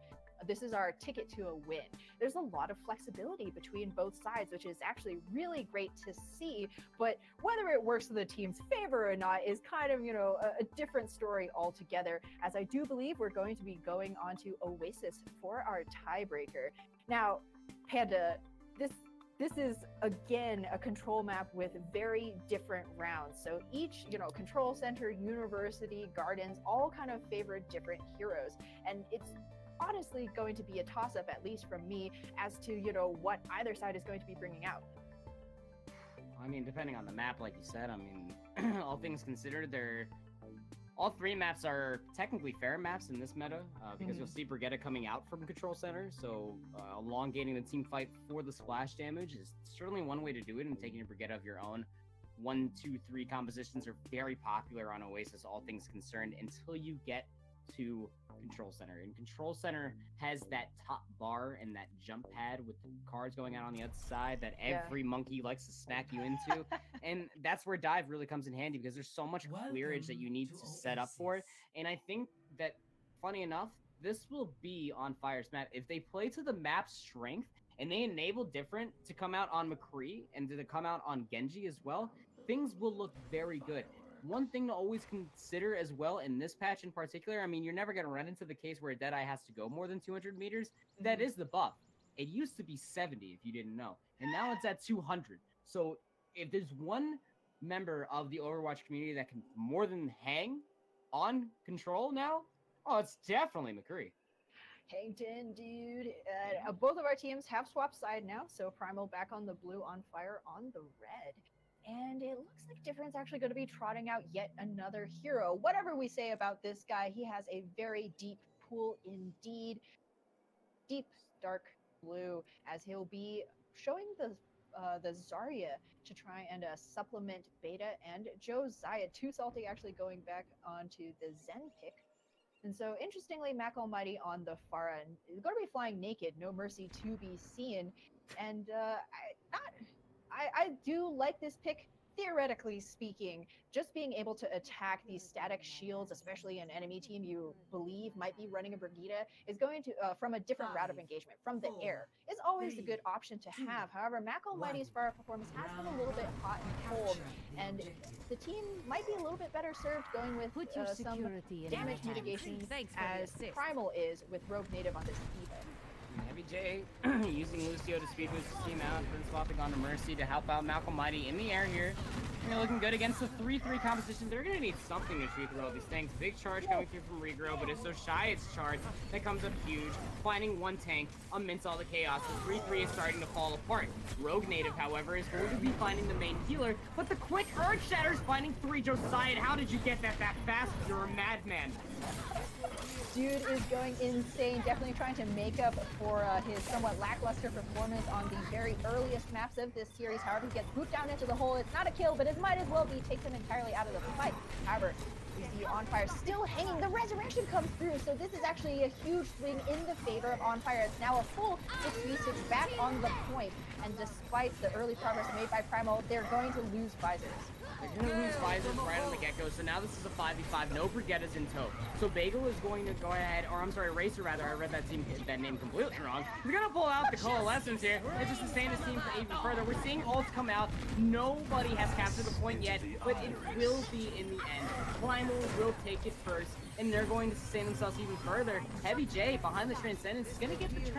this is our ticket to a win. There's a lot of flexibility between both sides, which is actually really great to see. But whether it works in the team's favor or not is kind of, you know, a different story altogether, as I do believe we're going to be going on to Oasis for our tiebreaker. Now, Panda, this is again a control map with very different rounds. So each, you know, control center, university, gardens, all kind of favor different heroes. And it's honestly going to be a toss-up, at least from me, as to, you know, what either side is going to be bringing out. I mean, depending on the map, like you said, I mean, all things considered, all three maps are technically fair maps in this meta, because you'll see Brigitte coming out from control center, so elongating the team fight for the splash damage is certainly one way to do it, and taking a Brigitte of your own. 1, 2, 3 compositions are very popular on Oasis, all things concerned, until you get to control center. And control center has that top bar and that jump pad with the cards going out on the other side that every monkey likes to smack you into. And that's where dive really comes in handy, because there's so much clearage that you need to set up for it. And I think that, funny enough, this will be on Fire's map. If they play to the map's strength and they enable different to come out on McCree and to come out on Genji as well, things will look very good. One thing to always consider as well in this patch in particular, I mean, you're never going to run into the case where a Deadeye has to go more than 200 meters. That is the buff. It used to be 70 if you didn't know, and now it's at 200. So if there's one member of the Overwatch community that can more than hang on control now, oh, it's definitely McCree. Hanged in, dude. Both of our teams have swapped side now, so Primal back on the blue, on Fire on the red. And it looks like Different's actually going to be trotting out yet another hero. Whatever we say about this guy, he has a very deep pool indeed. Deep, dark blue, as he'll be showing the Zarya to try and supplement Beta and Josiah. Too Salty actually going back onto the Zen pick. And so, interestingly, Mac Almighty on the Pharah is going to be flying naked, no mercy to be seen. And I do like this pick, theoretically speaking. Just being able to attack these static shields, especially an enemy team you believe might be running a Brigitte, is going to, from a different route of engagement, from the air, is always a good option to have. However, Mac Almighty's Fire performance has been a little bit hot and cold, and the team might be a little bit better served going with some damage mitigation, as Primal is with Rogue Native on this D.Va. Heavy J using Lucio to speed boost his team out, then swapping onto Mercy to help out Malcolm Mighty in the air here. And they're looking good against the 3-3 composition. They're going to need something to shoot through all these things. Big charge coming through from Regrow, but it's so shy its charge that comes up huge. Finding one tank amidst all the chaos. The 3-3 is starting to fall apart. Rogue Native, however, is going to be finding the main healer, but the quick Earth Shatter's finding 3 Josiah. How did you get that fast? You're a madman. Dude is going insane, definitely trying to make up for his somewhat lackluster performance on the very earliest maps of this series. However, he gets booped down into the hole. It's not a kill, but it might as well be. Takes him entirely out of the fight. However, you see On Fire still hanging. The resurrection comes through, so this is actually a huge swing in the favor of On Fire. It's now a full 6v6 back on the point, and despite the early progress made by Primal, they're going to lose visors. They're going to lose visors right on the get-go, so now this is a 5v5. No Brigettas in tow. So Bagel is going to go ahead, or I'm sorry, Racer rather. I read that name completely wrong. We're going to pull out the Coalescence here and just sustain his team for even further. We're seeing ults come out. Nobody has captured the point yet, but it will be in the end. Primal will take it first, and they're going to sustain themselves even further. Heavy J behind the Transcendence is going to get the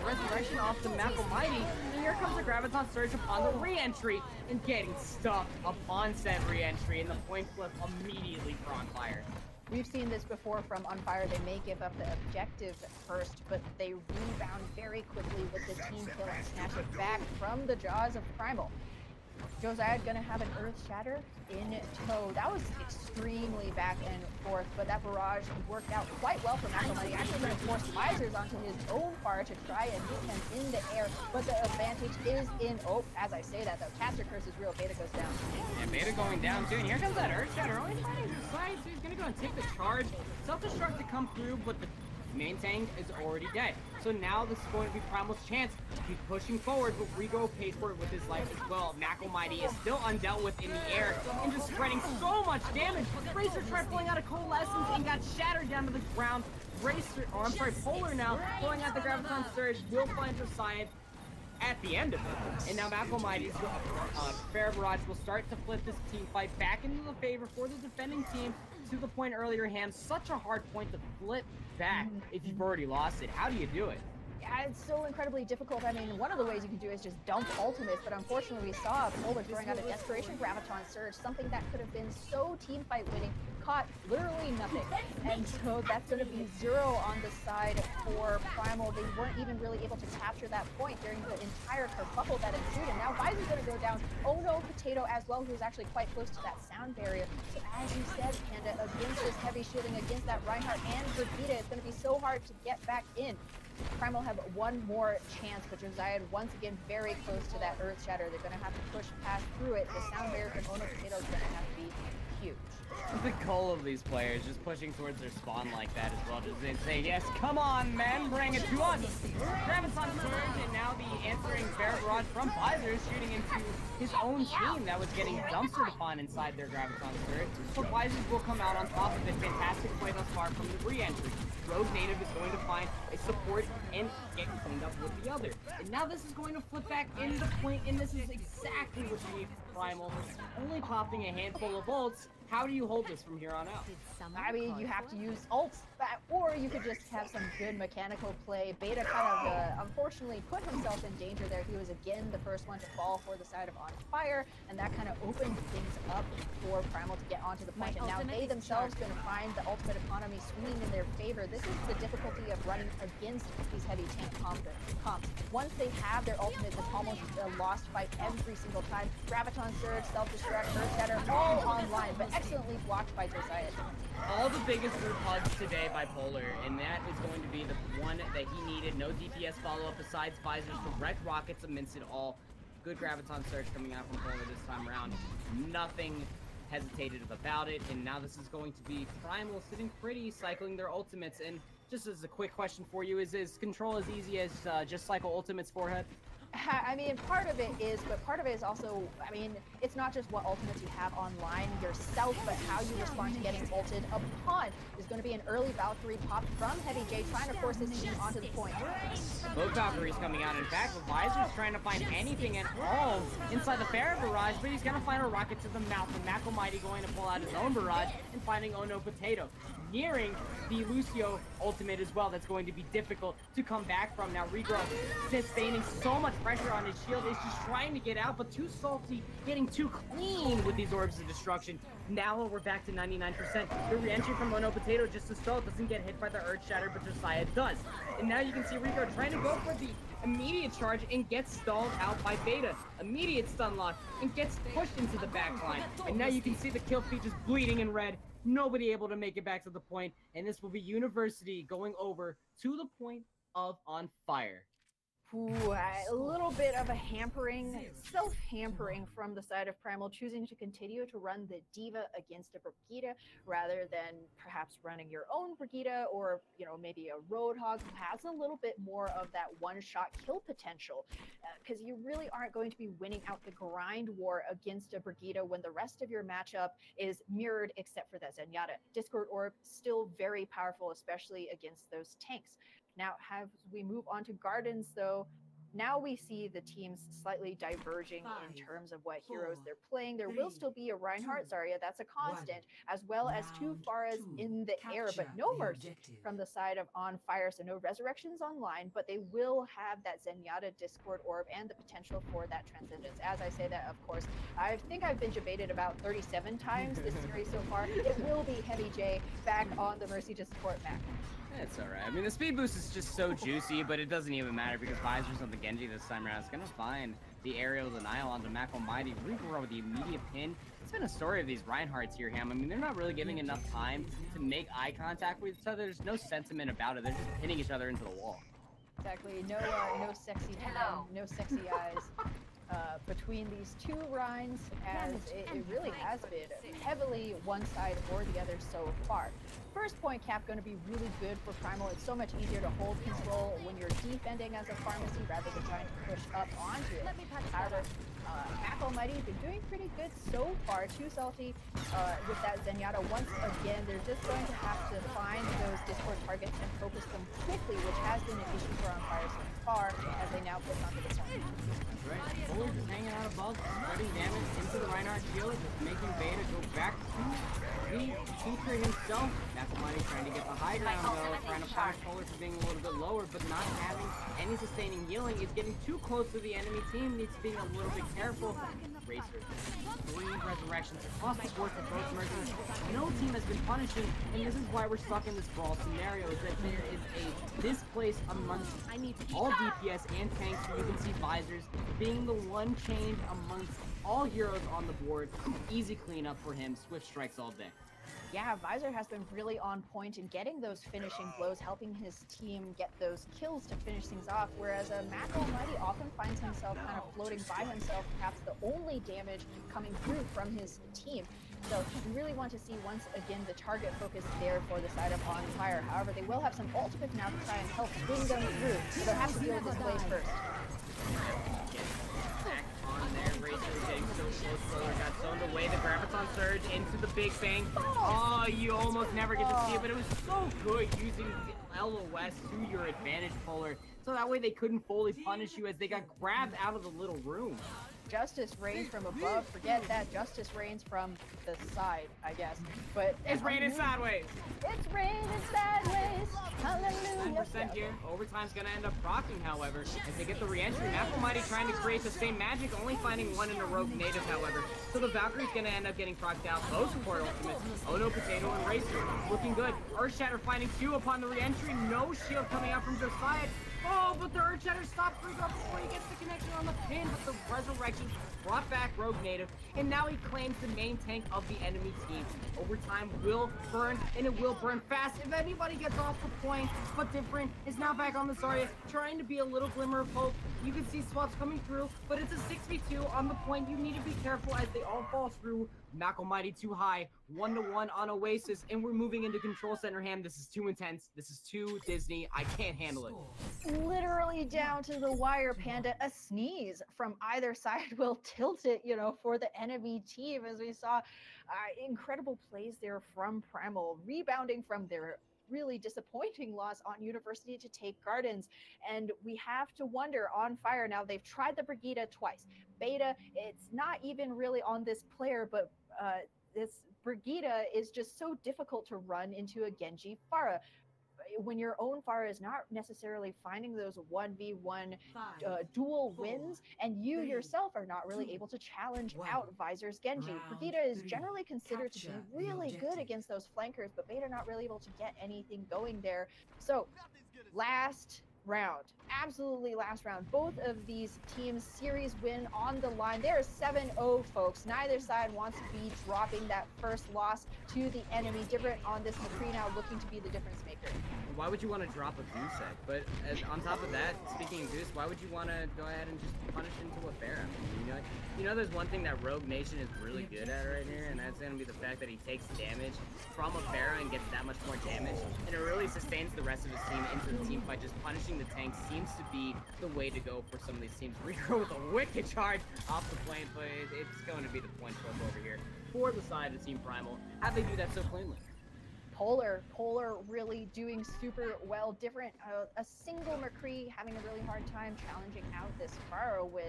Resurrection off the Map Almighty, and here comes the Graviton Surge upon the re-entry, and getting stuck upon said re-entry, and the point flip immediately for On Fire. We've seen this before from On Fire. They may give up the objective first, but they rebound very quickly with the team kill and snatch it back from the jaws of Primal. Josiah gonna have an Earth Shatter in tow. That was extremely back and forth, but that barrage worked out quite well for McElmuddy. Actually gonna force visors onto his own Fire to try and get him in the air, but the advantage is in, oh, as I say that, though, Caster Curse is real. Beta goes down. Yeah, Beta going down too, and here comes that Earth Shatter. Only finding his side, so he's gonna go and take the charge. Self-destruct to come through, but the main tank is already dead. So now this is going to be Primal's chance to be pushing forward, but Rigo paid for it with his life as well. Mako Mighty is still undealt with in the air and just spreading so much damage. Racer tried pulling out a Coalescence and got shattered down to the ground. Polar now pulling out the Graviton Surge will find Josiah at the end of it. And now Mako Mighty's Fire Barrage will start to flip this team fight back into the favor for the defending team. To the point earlier, Ham, such a hard point to flip back if you've already lost it. How do you do it? Yeah, it's so incredibly difficult. I mean, one of the ways you can do is just dump ultimates, but unfortunately we saw Polar throwing out a Desperation Graviton Surge, something that could have been so team fight winning, caught literally nothing. And so that's going to be 0 on the side for Primal. They weren't even really able to capture that point during the entire kerfuffle that ensued, and now Visor's going to go down. Oh no, Potato as well, who's actually quite close to that sound barrier. So as you said, Panda, against this heavy shielding, against that Reinhardt and Brigida, it's going to be so hard to get back in. Primal have one more chance, but Josiah once again very close to that Earth Shatter. They're going to have to push past through it. The sound barrier from Ono Potato is going to have to be huge. The goal of these players just pushing towards their spawn like that as well. Just saying, yes, come on, man, bring it to us. Graviton Surge, and now the answering Fire Barrage from Visor is shooting into his own team that was getting dumpstered upon inside their Graviton Surge. So Visor will come out on top of it. Fantastic play thus far from the re-entry. Rogue Native is going to find a support and get cleaned up with the other. And now this is going to flip back into point, and this is exactly what you need for Primal. Only popping a handful of ults. How do you hold this from here on out? I mean, you have to use ults, or you could just have some good mechanical play. Beta kind of, unfortunately, put himself in danger there. He was, again, the first one to fall for the side of On Fire, and that kind of opened things up for Primal to get onto the point. And now they themselves going to find the ultimate economy swinging in their favor. This is the difficulty of running against these heavy tank comps. Once they have their ultimates, it's almost a lost fight every single time. Graviton Surge, Self-Destruct, Earth Shatter, all online, but excellently blocked by Josiah. All the biggest group hugs today by Polar, and that is going to be the one that he needed. No DPS follow-up besides Visor's direct rockets amidst it all. Good Graviton Surge coming out from Polar this time around. Nothing hesitated about it, and now this is going to be Primal sitting pretty, cycling their ultimates. And just as a quick question for you, is control as easy as just cycle ultimates forehead? I mean, part of it is, but part of it is also, I mean, it's not just what ultimates you have online yourself, but how you respond to getting ulted upon. There's going to be an early Valkyrie pop from Heavy J, trying to force his team onto the point. Both Valkyries coming out. In fact, Visor's trying to find anything at all inside the Fire Barrage, but he's going to find a rocket to the mouth, and Mako Mighty going to pull out his own barrage and finding Ono Potato. Nearing the Lucio ultimate as well. That's going to be difficult to come back from. Now Regrow sustaining so much pressure on his shield, is just trying to get out, but too salty, getting too clean with these orbs of destruction. Now we're back to 99%. The re-entry from Ono Potato just to stall doesn't get hit by the Earth Shatter, but Josiah does. And now you can see Regrow trying to go for the immediate charge and gets stalled out by Beta. Immediate stun lock and gets pushed into the back line. And now you can see the kill feed just bleeding in red. Nobody able to make it back to the point, and this will be University going over to the point of On Fire. Ooh, a little bit of a self-hampering from the side of Primal, choosing to continue to run the D.Va against a Brigida rather than perhaps running your own Brigida, or, you know, maybe a Roadhog who has a little bit more of that one-shot kill potential, because you really aren't going to be winning out the grind war against a Brigida when the rest of your matchup is mirrored except for that Zenyatta. Discord Orb, still very powerful, especially against those tanks. Now, as we move on to Gardens, though, now we see the teams slightly diverging in terms of what heroes they're playing. There will still be a Reinhardt, Zarya, that's a constant, as well as two Pharahs in the air, but no Mercy from the side of On Fire, so no Resurrections online, but they will have that Zenyatta Discord Orb and the potential for that Transcendence. As I say that, of course, I think I've been debated about 37 times this series so far. It will be Heavy J back on the Mercy to support Mac. It's alright. I mean, the speed boost is just so juicy, but it doesn't even matter because Visor's on the Genji this time around. It's gonna find the aerial denial onto Mako Mighty. Regrow with the immediate pin. It's been a story of these Reinhardts here, Ham. I mean, they're not really giving enough time to make eye contact with each other. There's no sentiment about it. They're just hitting each other into the wall. Exactly. No sexy time, no sexy eyes. between these two Rhines, as it really has been heavily one side or the other so far. First point cap going to be really good for Primal. It's so much easier to hold control when you're defending as a pharmacy rather than trying to push up onto it. However, Mac Almighty has been doing pretty good so far. Too salty with that Zenyatta. Once again, they're just going to have to find those Discord targets and focus them quickly, which has been an issue for On Fire so far as they now push onto the point. Right, Fuller just hanging out above, spreading damage into the Reinhardt shield, just making Beta go back to the Tinker himself. Almighty trying to get the high ground though, trying to punish Fuller for being a little bit lower, but not having any sustaining healing. He's getting too close to the enemy team, needs to be a little bit careful. Racer, 3 resurrections across the board for both merchants. No team has been punishing, and this is why we're stuck in this brawl scenario, is that there is a displace amongst all DPS and tanks. So you can see Visors being the one change amongst all heroes on the board. Easy cleanup for him, swift strikes all day. Yeah, Visor has been really on point in getting those finishing blows, helping his team get those kills to finish things off, whereas Mac Almighty often finds himself kind of floating by himself, perhaps the only damage coming through from his team. So we really want to see, once again, the target focus there for the side of On Fire. However, they will have some ultimates now to try and help bring them through, so they'll have to deal with this blaze first. On there, Racer getting so close, Fuller got zoned away, the Graviton Surge into the Big Bang. Oh, you almost never get to see it, but it was so good using LOS to your advantage, Fuller, so that way they couldn't fully punish you as they got grabbed out of the little room. Justice reigns from above. Forget that. Justice reigns from the side, I guess. But it's raining sideways. It's raining sideways. Hallelujah. 10% here. Overtime's gonna end up proccing, however, as they get the re-entry. Mac Almighty trying to create the same magic, only finding one in a rogue native, however. So the Valkyrie's gonna end up getting procced out. Both support ultimates. Oh no, Potato and Racer looking good. Earthshatter finding 2 upon the re-entry. No shield coming out from Josiah. Oh, but the Earthshatter stopped Fruit up before he gets the connection on the pin, but the resurrection brought back Rogue Native, and now he claims the main tank of the enemy team. Overtime will burn, and it will burn fast. If anybody gets off the point, but different is now back on the Zarya, trying to be a little glimmer of hope. You can see swaps coming through, but it's a 6v2 on the point. You need to be careful as they all fall through. Mac Almighty too high, 1-1 on Oasis, and we're moving into Control Center Ham. This is too intense. This is too Disney. I can't handle it. Literally down to the wire, Panda. A sneeze from either side will tilt it, for the enemy team, as we saw incredible plays there from Primal, rebounding from their really disappointing loss on University to take Gardens. And we have to wonder, On Fire now, they've tried the Brigitte twice. Beta, it's not even really on this player, but this Brigitte is just so difficult to run into a Genji Pharah. When your own Pharah is not necessarily finding those 1v1 dual wins, and you yourself are not really able to challenge out Visor's Genji. Brigitte is generally considered to be really good against those flankers, but Beta not really able to get anything going there. So, last round, absolutely last round. Both of these teams series win on the line. There is 7-0, folks. Neither side wants to be dropping that first loss to the enemy. Different on this McCree now looking to be the difference maker. Why would you want to drop a Goose egg? But on top of that, speaking of Goose, why would you want to go ahead and just punish into a Pharah? You know there's one thing that Rogue Nation is really good at right here, and that's going to be the fact that he takes damage from a Pharah and gets that much more damage, and it really sustains the rest of his team into the team fight. Just punishing the tank seems to be the way to go for some of these teams. Rico with a wicked charge off the plane, but it's going to be the point flip over here for the side of Team Primal. How they do that so cleanly? Polar really doing super well. Different, a single McCree having a really hard time challenging out this Pharah when,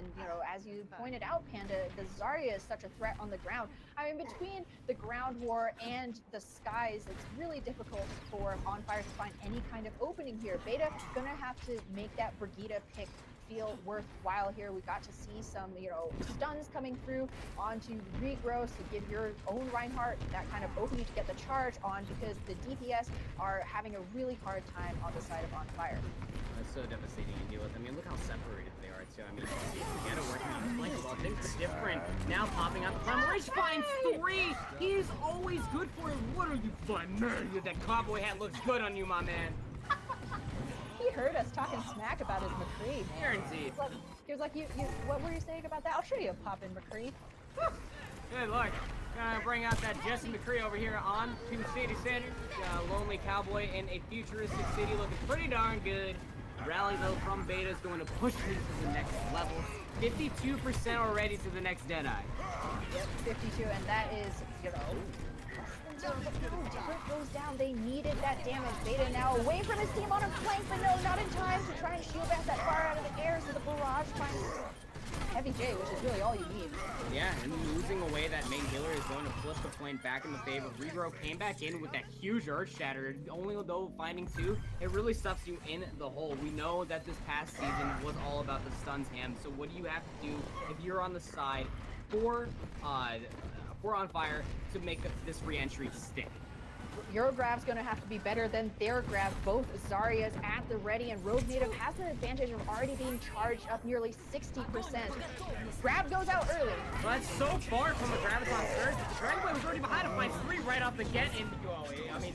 as you pointed out, Panda, the Zarya is such a threat on the ground. I mean, between the ground war and the skies, it's really difficult for On Fire to find any kind of opening here. Beta gonna have to make that Brigitte pick feel worthwhile here. We got to see some, stuns coming through onto regrowth to give your own Reinhardt that kind of opening to get the charge on, because the DPS are having a really hard time on the side of On Fire. That's so devastating to deal with. I mean, look how separated they are too. I mean, Together working on the flank ball. Things are different. Now popping out the Primal. Rage finds 3! He is always good for it. What are you fun? That cowboy hat looks good on you, my man. he heard us talking smack about his McCree, man. Guaranteed. He was like, you, what were you saying about that? I'll show you a pop in McCree. Good lord. Gonna bring out that Jesse McCree over here on to City Center. Lonely Cowboy in a futuristic city looking pretty darn good. Rally though from Beta is going to push me to the next level. 52% already to the next Deadeye. Yep, 52, and that is, you know, different goes down. They needed that damage. Beta now away from his team on a flank, but no, not in time to try and shield back that fire out of the air. So the barrage finds Heavy J, which is really all you need. Yeah, and losing away that main healer is going to flip the flame back in the favor. Regrow came back in with that huge Earth Shatter, only though finding 2, it really stuffs you in the hole. We know that this past season was all about the stuns ham, so what do you have to do if you're on the side for On Fire to make this re-entry stick? Your grab's gonna have to be better than their grab. Both Zarya's at the ready, and Rogue Native has the advantage of already being charged up nearly 60%. Grab goes out early. Well, that's so far from a Graviton Surge. The Dragon Blade was already behind him, finds 3 right off the get, and I mean,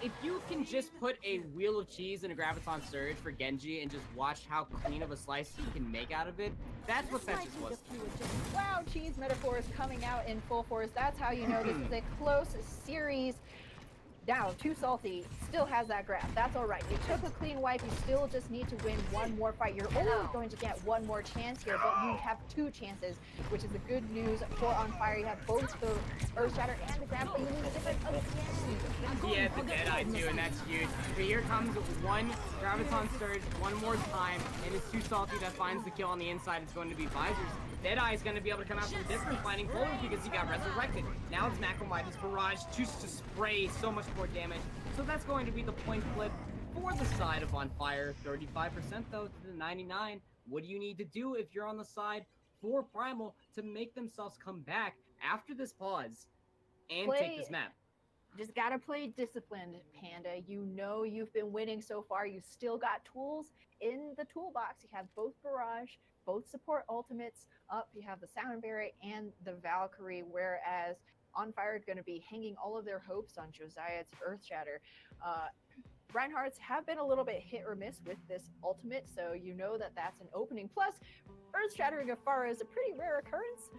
if you can just put a wheel of cheese in a Graviton Surge for Genji and just watch how clean of a slice he can make out of it, that's what Fetches was. Wow, cheese metaphors coming out in full force. That's how you know this is a close series. Now, Too Salty still has that grab. That's all right. You took a clean wipe. You still just need to win one more fight. You're only going to get one more chance here, but you have 2 chances, which is the good news for On Fire. You have both the Earth Shatter and the grab, but you lose different again. He had the Deadeye too, and that's huge. But here comes one Graviton Surge one more time, and it's Too Salty that finds the kill on the inside. It's going to be Visors. Deadeye is going to be able to come out from different finding Polar because he got resurrected. Now it's Macromite's Barrage just to spray so much more damage. So that's going to be the point flip for the side of On Fire. 35% though to the 99. What do you need to do if you're on the side for Primal to make themselves come back after this pause and take this map? Just gotta play disciplined, Panda. You know you've been winning so far. You still got tools in the toolbox. You have both Barrage, both support ultimates up. You have the Sound Barrier and the Valkyrie, whereas On Fire are going to be hanging all of their hopes on Josiah's Earth Shatter. Reinhardt's have been a little bit hit or miss with this ultimate, so you know that that's an opening. Plus, Earth Shattering a Pharah is a pretty rare occurrence.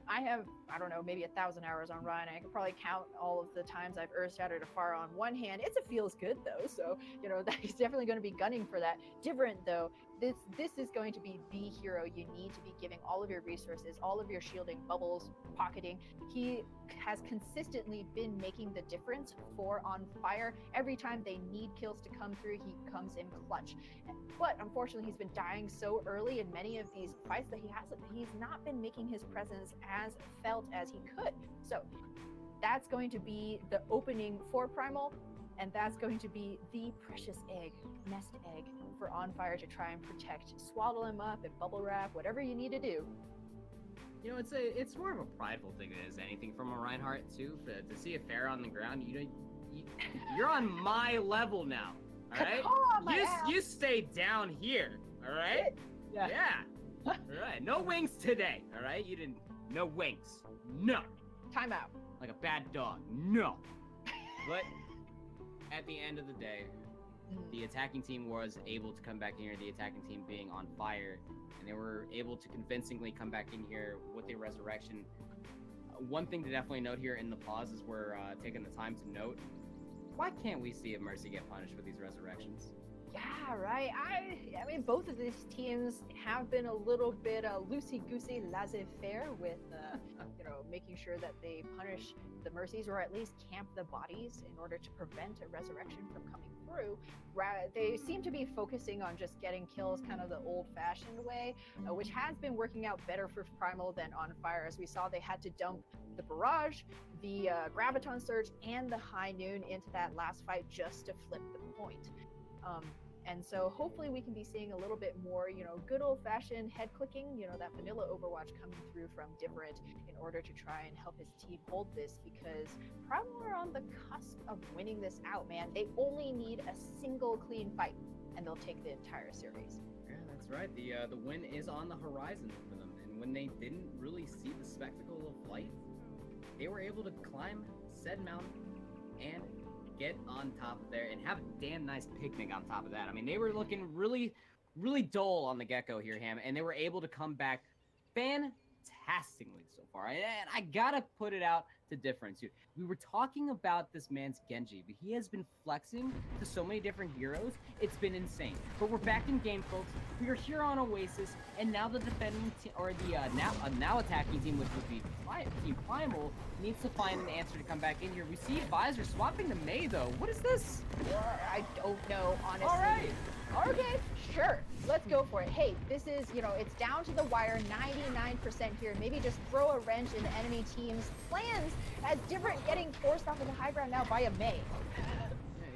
I have, I don't know, maybe 1,000 hours on Ryan. I could probably count all of the times I've Earth Shattered a Pharah on one hand. It feels good though, so you know that he's definitely going to be gunning for that. Different though, this is going to be the hero you need to be giving all of your resources, all of your shielding, bubbles, pocketing. He has consistently been making the difference for On Fire. Every time they need kills to come through, he comes in clutch. But unfortunately, he's been dying so early in many of these fights that he's not been making his presence as felt as he could. So that's going to be the opening for Primal, and that's going to be the precious egg, nest egg, for On Fire to try and protect. Swaddle him up and bubble wrap, whatever you need to do. You know, it's more of a prideful thing than it is anything from a Reinhardt too. To see a Pharah on the ground, you're on my level now. All right, you stay down here. All right. Yeah. All right. No wings today. All right. You didn't. No wings. No. Time out. Like a bad dog. No. But at the end of the day, the attacking team was able to come back in here, the attacking team being On Fire, and they were able to convincingly come back in here with a resurrection. One thing to definitely note here in the pause is we're taking the time to note, why can't we see a Mercy get punished for these resurrections? Yeah, right. I mean, both of these teams have been a little bit loosey-goosey, laissez-faire with, making sure that they punish the Mercies or at least camp the bodies in order to prevent a resurrection from coming through. They seem to be focusing on just getting kills kind of the old-fashioned way, which has been working out better for Primal than On Fire. As we saw, they had to dump the Barrage, the Graviton Surge, and the High Noon into that last fight just to flip the point. And so hopefully we can be seeing a little bit more, good old-fashioned head clicking, that vanilla Overwatch coming through from Different in order to try and help his team hold this, because Primal are on the cusp of winning this out, man. They only need a single clean fight and they'll take the entire series. Yeah, that's right. The win is on the horizon for them. And when they didn't really see the spectacle of light, they were able to climb said mountain and get on top of there and have a damn nice picnic on top of that. I mean, they were looking really, really dull on the get-go here, Ham, and they were able to come back fantastically so far. And I gotta put it out to difference here. We were talking about this man's Genji, but he has been flexing to so many different heroes. It's been insane. But we're back in game, folks. We are here on Oasis, and now the defending team, or the now attacking team, which would be Team Primal, needs to find an answer to come back in here. We see Visor swapping to Mei, though. What is this? I don't know, honestly. All right. Okay, sure. Let's go for it. Hey, this is, it's down to the wire, 99% here. Maybe just throw a wrench in the enemy team's plans as different, getting forced off of the high ground now by a Mei.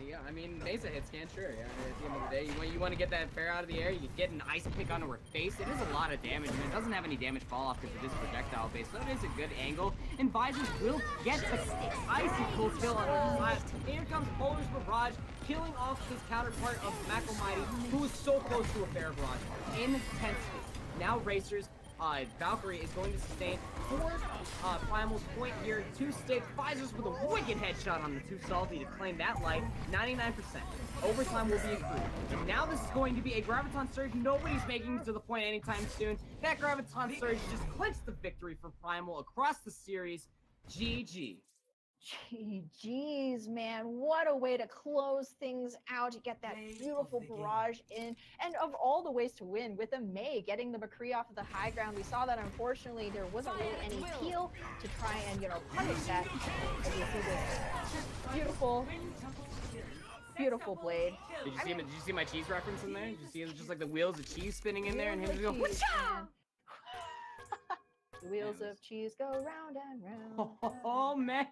Yeah, I mean, Mesa hit scan, sure. Yeah, at the end of the day, you want to get that fair out of the air, you get an ice pick onto her face. It is a lot of damage, and it doesn't have any damage fall off because it is projectile based, so it is a good angle. And Visors will get the icy cold kill on her side. Here comes Polar's Barrage, killing off his counterpart of Smack Almighty, who was so close to a fair barrage. Intensely. Now Racers, Valkyrie is going to sustain for Primal's point here. 2 stick, Visors with a wicked headshot on the 2 salty to claim that life. 99%. Overtime will be accrued. And now this is going to be a Graviton Surge. Nobody's making it to the point anytime soon. That Graviton Surge just clinched the victory for Primal across the series. GG. Jeez, man, what a way to close things out, to get that beautiful barrage in. And of all the ways to win, with a Mei getting the McCree off of the high ground, we saw that unfortunately there wasn't really any heal to try and, punish that. As you see this beautiful blade. Did you see my cheese reference in there? Did you see it was just like the wheels of cheese spinning in there and him just go, whatcha? The wheels of cheese go round and round. Oh man,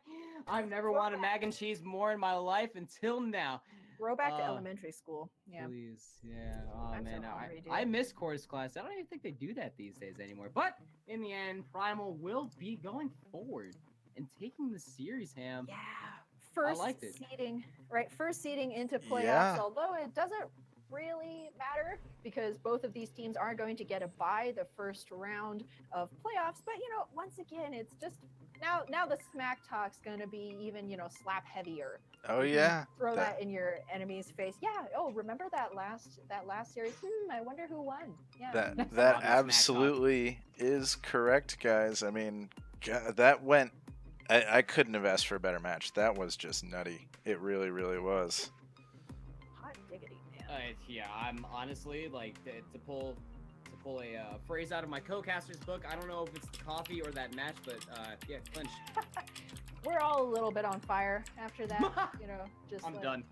I've never wanted mac and cheese more in my life until now. Throw back to elementary school. Yeah. Please, yeah. Oh I'm man, so hungry, dude. I miss chorus class. I don't even think they do that these days anymore. But in the end, Primal will be going forward and taking the series, Ham. Yeah. First liked it. seeding, right? First seeding into playoffs, Yeah. although it doesn't really matter because both of these teams aren't going to get a bye the first round of playoffs. But once again, it's just now the smack talk's gonna be even slap heavier. Oh yeah. Throw that in your enemy's face. Yeah. Oh, remember that last series? I wonder who won. Yeah. That absolutely is correct, guys. I mean, that went. I couldn't have asked for a better match. That was just nutty. It really, really was. Hot diggity, man. Yeah, I'm honestly like to pull a phrase out of my co-caster's book. I don't know if it's the coffee or that match, but yeah, clinch. We're all a little bit on fire after that. Just I'm done.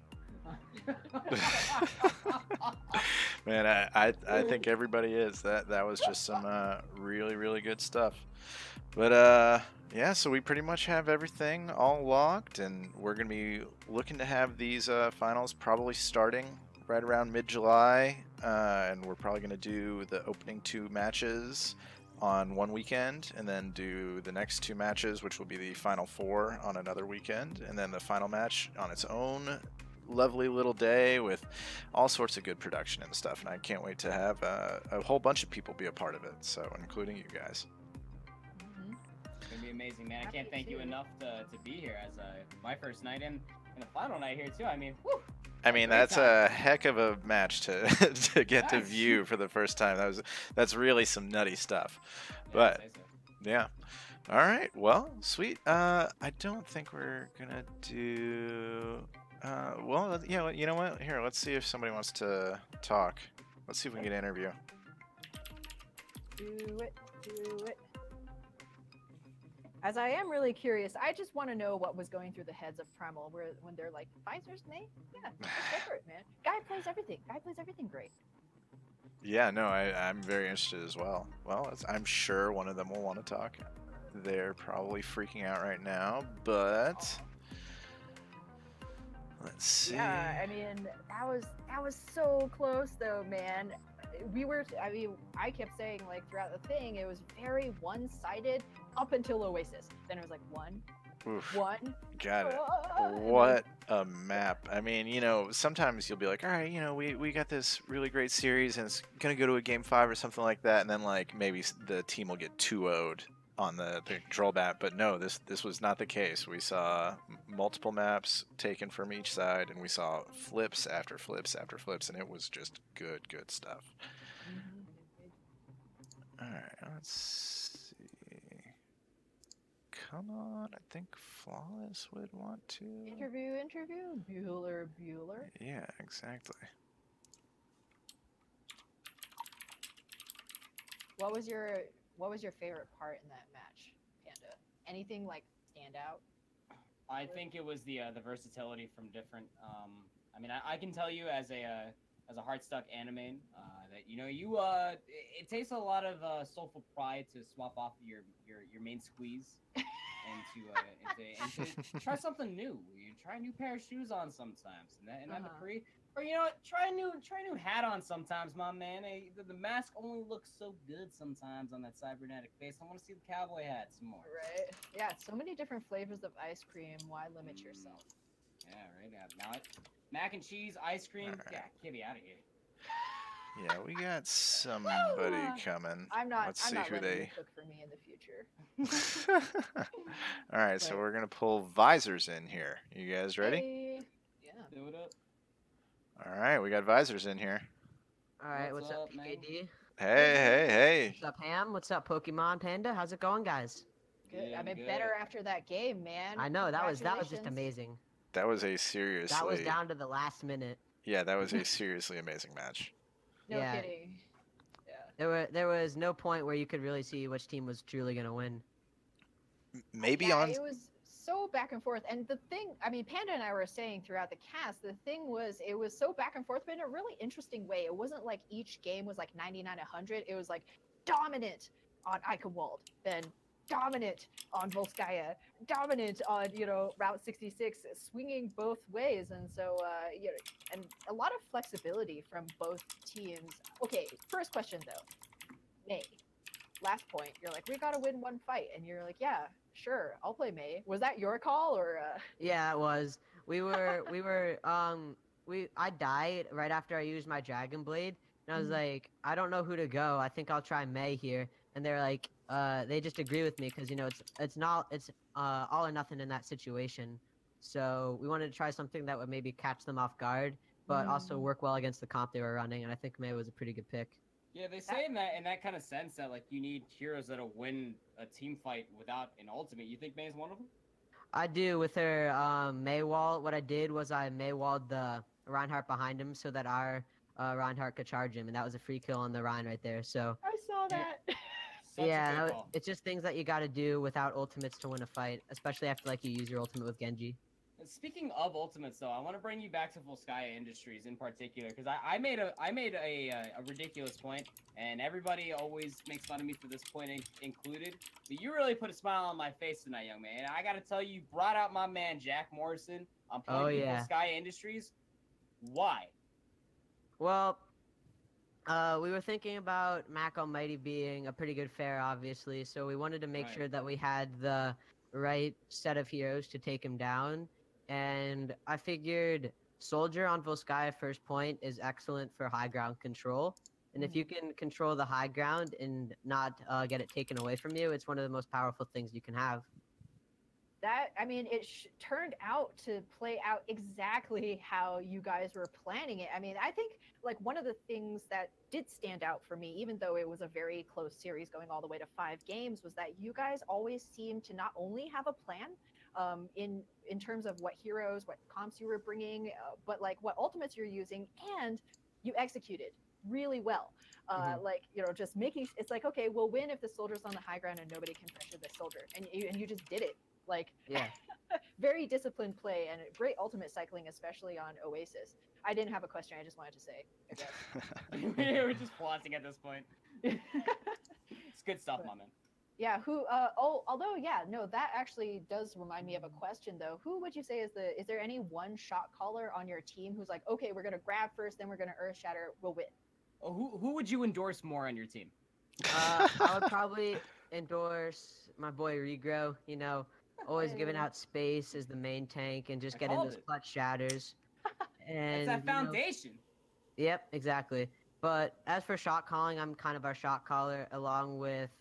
Man, I think everybody is. That was just some really, really good stuff. But yeah, so we pretty much have everything all locked, and we're gonna be looking to have these finals probably starting right around mid-July, and we're probably gonna do the opening 2 matches on one weekend, and then do the next 2 matches, which will be the final 4 on another weekend, and then the final match on its own lovely little day with all sorts of good production and stuff. And I can't wait to have a whole bunch of people be a part of it, so including you guys. It's gonna be amazing, man. I can't thank you enough to be here as my first night and the final night here too. I mean, whew. I mean, that's a heck of a match to to get to view for the first time. That's really some nutty stuff. But yeah. All right. Well, sweet. I don't think we're gonna do. Well, you know what? Here, let's see if somebody wants to talk. Let's see if we can get an interview. Do it. As I am really curious, I just want to know what was going through the heads of Primal when they're like, Visors, Mei? Yeah, let's go for it, man. Guy plays everything great. Yeah, no, I'm very interested as well. Well, I'm sure one of them will want to talk. They're probably freaking out right now, but let's see. Yeah, I mean, that was so close though, man. I kept saying like throughout the thing, it was very one-sided up until Oasis. Then it was like one. Got it. What a map. I mean, sometimes you'll be like, all right, we got this really great series and it's going to go to a game 5 or something like that. And then like maybe the team will get 2-0'd on the control map, but no, this was not the case. We saw multiple maps taken from each side, and we saw flips after flips after flips, and it was just good stuff. All right, let's see. Come on, I think Flawless would want to. Interview, Bueller. Yeah, exactly. What was your favorite part in that match, Panda? Anything like stand out? I think it was the versatility from different. I mean, I can tell you as a Heartstuck anime that it takes a lot of soulful pride to swap off your main squeeze and to try something new. You try a new pair of shoes on sometimes, and then the pre. Or you know what? Try a new hat on sometimes, my man. Hey, the mask only looks so good sometimes on that cybernetic face. I want to see the cowboy hat some more. Right. Yeah. So many different flavors of ice cream. Why limit yourself? Yeah. Right. Now mac and cheese, ice cream. Right. Yeah, get me out of here. Yeah, we got somebody coming. I'm not. Let's I'm see not who letting you they. cook for me in the future. All right, so we're gonna pull visors in here. You guys ready? Hey. Yeah. Do it up. All right, we got visors in here. All right, What's what's up, up, man? PKD? Hey. What's up, Ham? What's up, Pokemon Panda? How's it going, guys? Good. Good, I mean, good. better after that game, man. I know that was just Congratulations. amazing. That was a seriously. That was down to the last minute. Yeah, that was a seriously amazing match. No Yeah. kidding. Yeah. There was no point where you could really see which team was truly gonna win. Maybe Yeah, on. it was so back and forth. And the thing, I mean, Panda and I were saying throughout the cast, the thing was, it was so back and forth, but in a really interesting way. It wasn't like each game was like 99-100. It was like dominant on Eichenwald, then dominant on Volskaya, dominant on, Route 66, swinging both ways. And so, and a lot of flexibility from both teams. Okay, first question though. May. Last point, you're like, we gotta win one fight, and you're like, yeah, sure, I'll play May. Was that your call or? Yeah, it was. I died right after I used my Dragon Blade, and I was like, I don't know who to go. I think I'll try May here, and they're like, they just agree with me because it's all or nothing in that situation. So we wanted to try something that would maybe catch them off guard, but also work well against the comp they were running, and I think May was a pretty good pick. Yeah, they say in that kind of sense that like you need heroes that'll win a team fight without an ultimate. You think May is one of them? I do. With her Maywall, what I did was I Maywalled the Reinhardt behind him so that our Reinhardt could charge him, and that was a free kill on the Rein right there. So I saw that. Such a yeah, good call. it's just things that you got to do without ultimates to win a fight, especially after like you use your ultimate with Genji. Speaking of ultimates, though, I want to bring you back to Volskaya Industries in particular because I made a ridiculous point, and everybody always makes fun of me for this point included. But you really put a smile on my face tonight, young man. And I got to tell you, brought out my man Jack Morrison on playing Volskaya Industries. Why? Well, we were thinking about Mac Almighty being a pretty good fair, obviously. So we wanted to make sure that we had the right set of heroes to take him down. And I figured Soldier on Volskaya first point is excellent for high ground control. And if you can control the high ground and not get it taken away from you, it's one of the most powerful things you can have. That, I mean, it turned out to play out exactly how you guys were planning it. I mean, I think like one of the things that did stand out for me, even though it was a very close series going all the way to 5 games, was that you guys always seemed to not only have a plan in terms of what heroes, what comps you were bringing, but like what ultimates you're using, and you executed really well. Like, just making, it's like, okay, we'll win if the soldier's on the high ground and nobody can pressure the soldier. And you just did it. Like, yeah. Very disciplined play and great ultimate cycling, especially on Oasis. I didn't have a question. I just wanted to say, I guess. We're just flaunting at this point. It's good stuff, my man. Yeah, although, yeah, no, that actually does remind me of a question, though. Who would you say is there any one shot caller on your team who's like, okay, we're going to grab first, then we're going to earth shatter, we'll win? Oh, who would you endorse more on your team? I would probably endorse my boy Regrow, always giving out space as the main tank and just getting those clutch shatters. And it's that foundation. Yep, exactly. But as for shot calling, I'm kind of our shot caller along with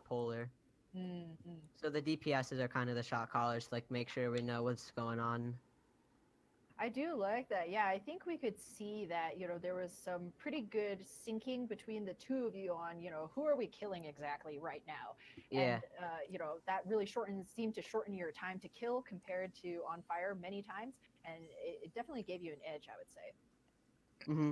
Polar. So the DPSs are kind of the shot callers, like make sure we know what's going on. I do like that. Yeah, I think we could see that, there was some pretty good syncing between the two of you on, who are we killing exactly right now? Yeah. And, that really seemed to shorten your time to kill compared to on fire many times. And it definitely gave you an edge, I would say. Mm-hmm.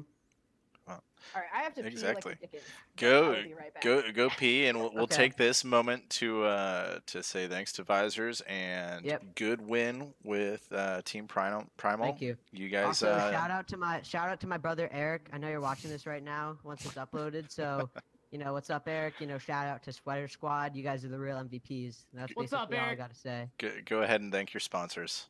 Well, All right, I have to exactly. pee like the Dickens. Go I'll be right back. go pee, and we'll Okay. take this moment to say thanks to Visors and Yep. good win with Team Primal. Thank you. You guys. Also, shout out to my brother Eric. I know you're watching this right now once it's uploaded. So, what's up, Eric? Shout out to Sweater Squad. You guys are the real MVPs. That's What's basically up, all I Eric? gotta say. Go ahead and thank your sponsors.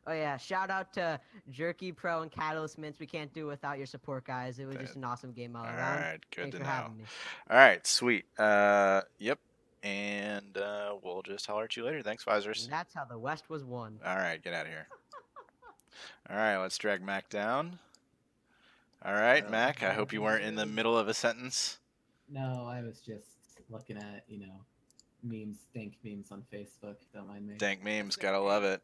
Oh yeah, shout out to Jerky Pro and Catalyst Mints. We can't do it without your support, guys. It was just an awesome game all All around. right, good Thanks to for know. having me. All right, sweet. Yep. And we'll just holler at you later. Thanks, Visors. And that's how the West was won. All right, get out of here. All right, let's drag Mac down. All right, Mac, I hope you weren't in the middle of a sentence. No, I was just looking at, memes, dank memes on Facebook. Don't mind me. Dank memes, gotta love it.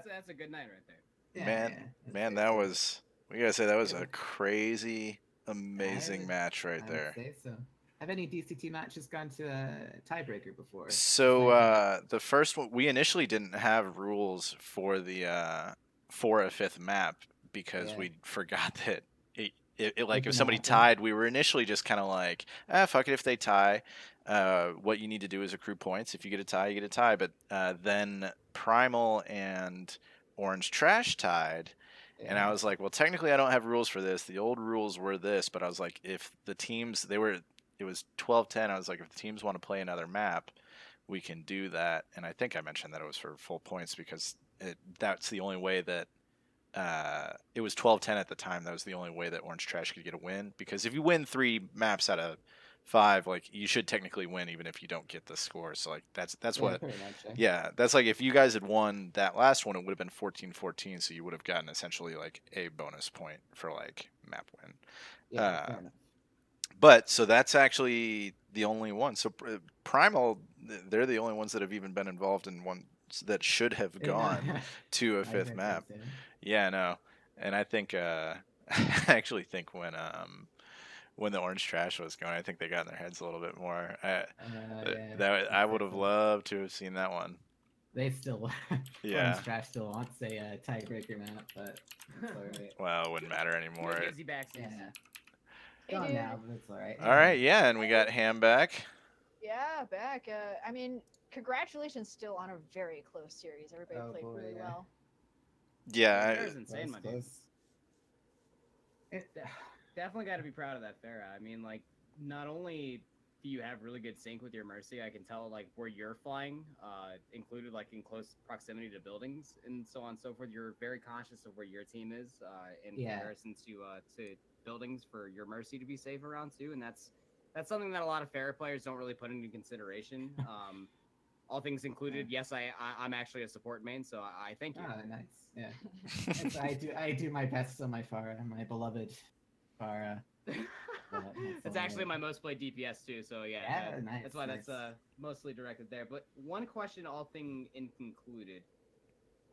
That's a good night right there. Yeah, Man, that's that good. was, we gotta say, that was a crazy, amazing match right I there. would say so. Have any DCT matches gone to a tiebreaker before? So the first one, we initially didn't have rules for the for a fifth map because Yeah. we forgot that it like It if can somebody happen. tied, we were initially just kind of like, fuck it if they tie. What you need to do is accrue points. If you get a tie, you get a tie. But then Primal and Orange Trash tied. And I was like, well, technically I don't have rules for this. The old rules were this, but I was like, if the teams, it was 12-10. I was like, if the teams want to play another map, we can do that. And I think I mentioned that it was for full points because that's the only way that it was 12-10 at the time. That was the only way that Orange Trash could get a win. Because if you win 3 maps out of 5, like you should technically win even if you don't get the score. So like that's what. Pretty much, Yeah, that's like if you guys had won that last one, it would have been 14-14, so you would have gotten essentially like a bonus point for like map win. Yeah, fair enough. But so that's actually the only one. So Primal, they're the only ones that have even been involved in one that should have gone to a fifth map. Yeah, no, and I think I actually think when the Orange Trash was going, I think they got in their heads a little bit more. I would have loved to have seen that one. They still, Yeah. Orange Trash still wants a tiebreaker map, but it's alright. Well, it wouldn't matter anymore. No easy backsies. Yeah. Hey, Gone dude. now, but it's alright. All right, yeah, and we got Ham back. Yeah, back. I mean, congratulations still on a very close series. Everybody Oh, played boy, really yeah. well. Yeah, That was insane, my dude. Close. Definitely got to be proud of that Farah. I mean, like, not only do you have really good sync with your Mercy, I can tell, like, where you're flying, included, like, in close proximity to buildings and so on and so forth. You're very conscious of where your team is in comparison to buildings for your Mercy to be safe around, too. And that's something that a lot of Farah players don't really put into consideration. All things included, yes, I'm actually a support main, so I thank you. Ah, nice. Yeah. I do my best on my Farah, my beloved Farah. It's actually my most played DPS too, so yeah, nice, that's why nice. that's mostly directed there. But one question, all thing included,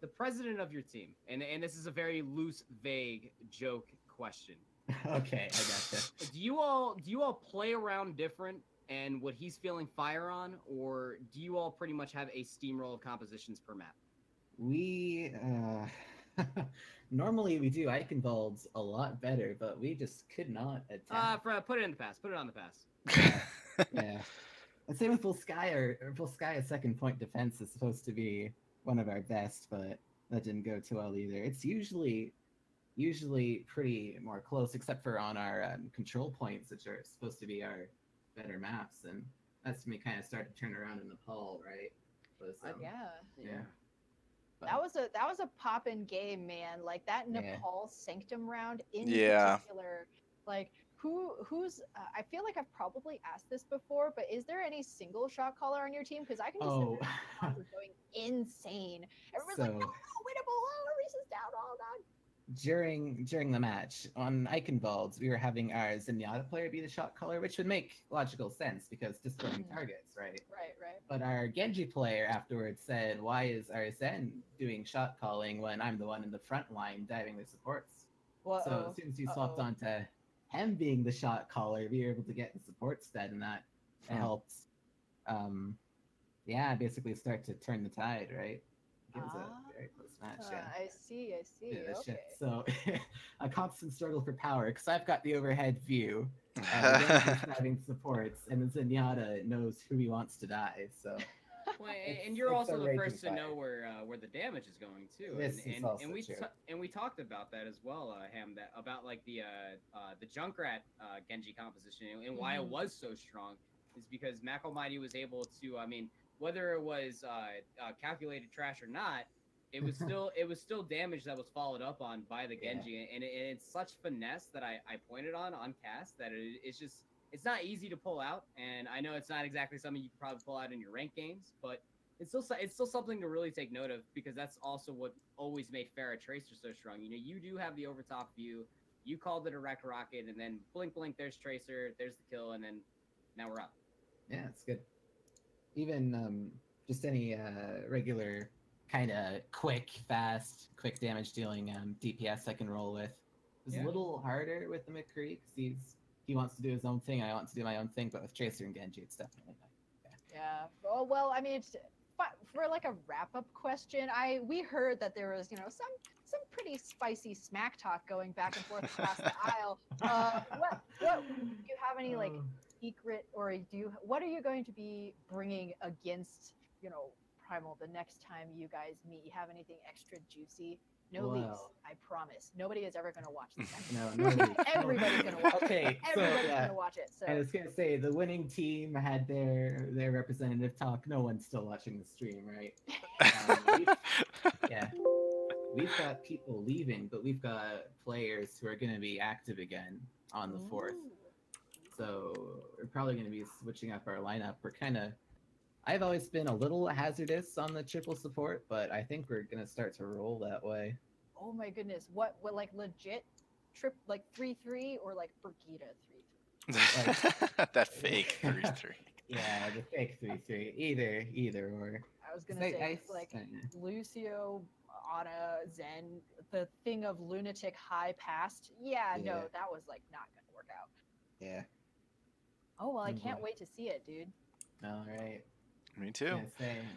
the president of your team, and this is a very loose, vague joke question. Okay, I gotcha. Do you all play around different and what he's feeling fire on, or do you all pretty much have a steamroll of compositions per map? We normally we do Eichenwald's a lot better, but we just could not attack. Put it in the past. Put it on the past. Yeah. And same with Full Sky. Or Full Sky's second point defense is supposed to be one of our best, but that didn't go too well either. It's usually pretty more close, except for on our control points, which are supposed to be our better maps, and that's when we kind of start to turn around in Nepal, right? Yeah. But- That was a poppin' game, man. Like that Yeah. Nepal Sanctum round in Yeah. particular. Like who's I feel like I've probably asked this before, but is there any single shot caller on your team? Because I can just Oh. imagine shots are going insane. Everyone's like, So- no, winnable, Reese is down all done. during the match on Eichenwald, we were having our Zenyatta player be the shot caller, which would make logical sense because discording targets, right? Right. But our Genji player afterwards said, "Why is our Zen doing shot calling when I'm the one in the front line diving the supports?" So as soon as you swapped on to him being the shot caller, we were able to get the support stat, and that helped. Basically start to turn the tide, right? It was a very close match. Yeah. I see. Yeah, Okay. shit. So a constant struggle for power because I've got the overhead view. Genji's having supports, and then Zenyatta knows who he wants to dive. So. Well, It's- and you're it's a also the raging first to fire. know where the damage is going too. This is also and we true. and we talked about that as well, Ham. That about like the Junkrat Genji composition and why it was so strong is because Mac Almighty was able to. I mean, whether it was calculated trash or not, it was still damage that was followed up on by the Genji, and it's such finesse that I pointed on cast that it's just. It's not easy to pull out, and I know it's not exactly something you can probably pull out in your ranked games, but it's still something to really take note of because that's also what always made Farah Tracer so strong. You know, you do have the overtop view. You called the direct rocket, and then blink, there's Tracer, there's the kill, and then now we're up. Yeah, it's good. Even just any regular kind of quick damage dealing DPS I can roll with. It's a little harder with the McCree because he wants to do his own thing. I want to do my own thing, but with Tracer and Genji, it's definitely not. Yeah. Well, I mean, it's, for like a wrap-up question, we heard that there was, some pretty spicy smack talk going back and forth across the aisle. What do you have any like secret, or what are you going to be bringing against, Primal the next time you guys meet? You have anything extra juicy? No leaks, I promise. Nobody is ever going to watch this. No leaks. Everybody's going to watch it. Everybody's so, going to watch it. So. I was going to say, the winning team had their representative talk. No one's still watching the stream, right? We've got people leaving, but we've got players who are going to be active again on the 4th. So we're probably going to be switching up our lineup. I've always been a little hazardous on the triple support, but I think we're gonna start to roll that way. Oh my goodness! What like legit like 3-3 or like Brigida 3-3? That fake 3-3. Yeah, the fake 3-3. Either or. I was gonna say it's like Lucio, Ana, Zen, the thing of lunatic high past. Yeah, no, that was like not gonna work out. Yeah. Oh well, I can't wait to see it, dude. All right. Me too.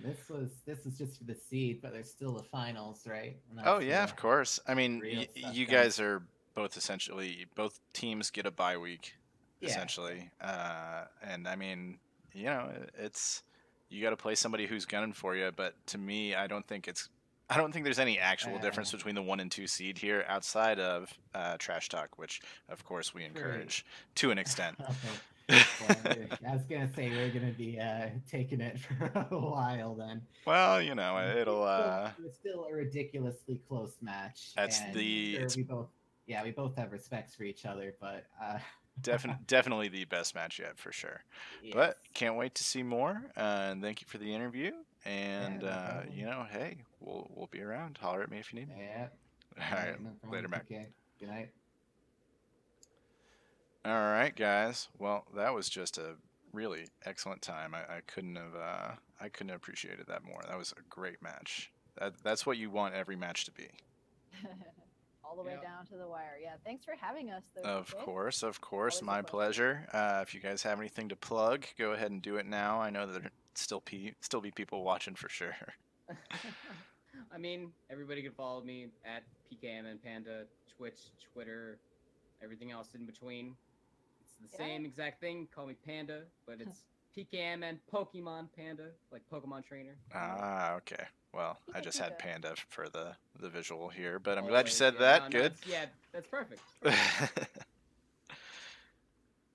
This was just for the seed, but there's still the finals, right? Oh yeah, of course. I mean, you guys are both both teams get a bye week, essentially. And I mean, you got to play somebody who's gunning for you. But to me, I don't think there's any actual difference between the 1 and 2 seed here outside of trash talk, which of course we encourage to an extent. I was gonna say we're gonna be taking it for a while then. Well, it'll. It's still a ridiculously close match. That's we both have respects for each other, but definitely the best match yet for sure. Yes. But can't wait to see more. And thank you for the interview. And hey, we'll be around. Holler at me if you need me. Yeah. All right. Later, Mac. Okay. Good night. All right, guys. Well, that was just a really excellent time. I couldn't have appreciated that more. That was a great match. That's what you want every match to be. All the way down to the wire. Yeah. Thanks for having us. Of course. My pleasure. If you guys have anything to plug, go ahead and do it now. I know that there still be people watching for sure. I mean, everybody can follow me at PKM and Panda, Twitch, Twitter, everything else in between. It's the same exact thing. Call me Panda, but it's PKM and Pokemon Panda, like Pokemon trainer. Ah, okay. Well, I just had Panda for the visual here, but I'm glad you said that. Good. That's perfect.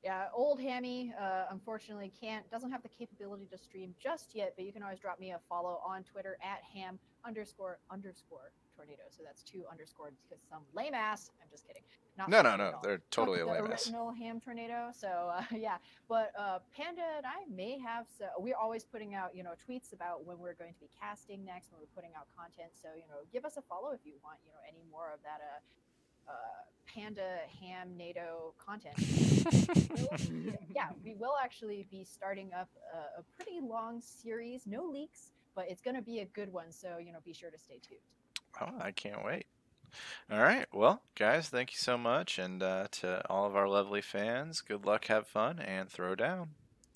Yeah, old Hammy, unfortunately doesn't have the capability to stream just yet, but you can always drop me a follow on Twitter at ham__tornado. So that's 2 underscores because some lame ass. I'm just kidding. No, they're totally a lame ass. Original ham tornado. So but Panda and I may have. So we're always putting out tweets about when we're going to be casting next, when we're putting out content. So give us a follow if you want any more of that Panda Ham NATO content. Yeah, we will actually be starting up a pretty long series. No leaks, but it's going to be a good one. So, be sure to stay tuned. Oh, I can't wait. All right. Well, guys, thank you so much. And to all of our lovely fans, good luck, have fun, and throw down.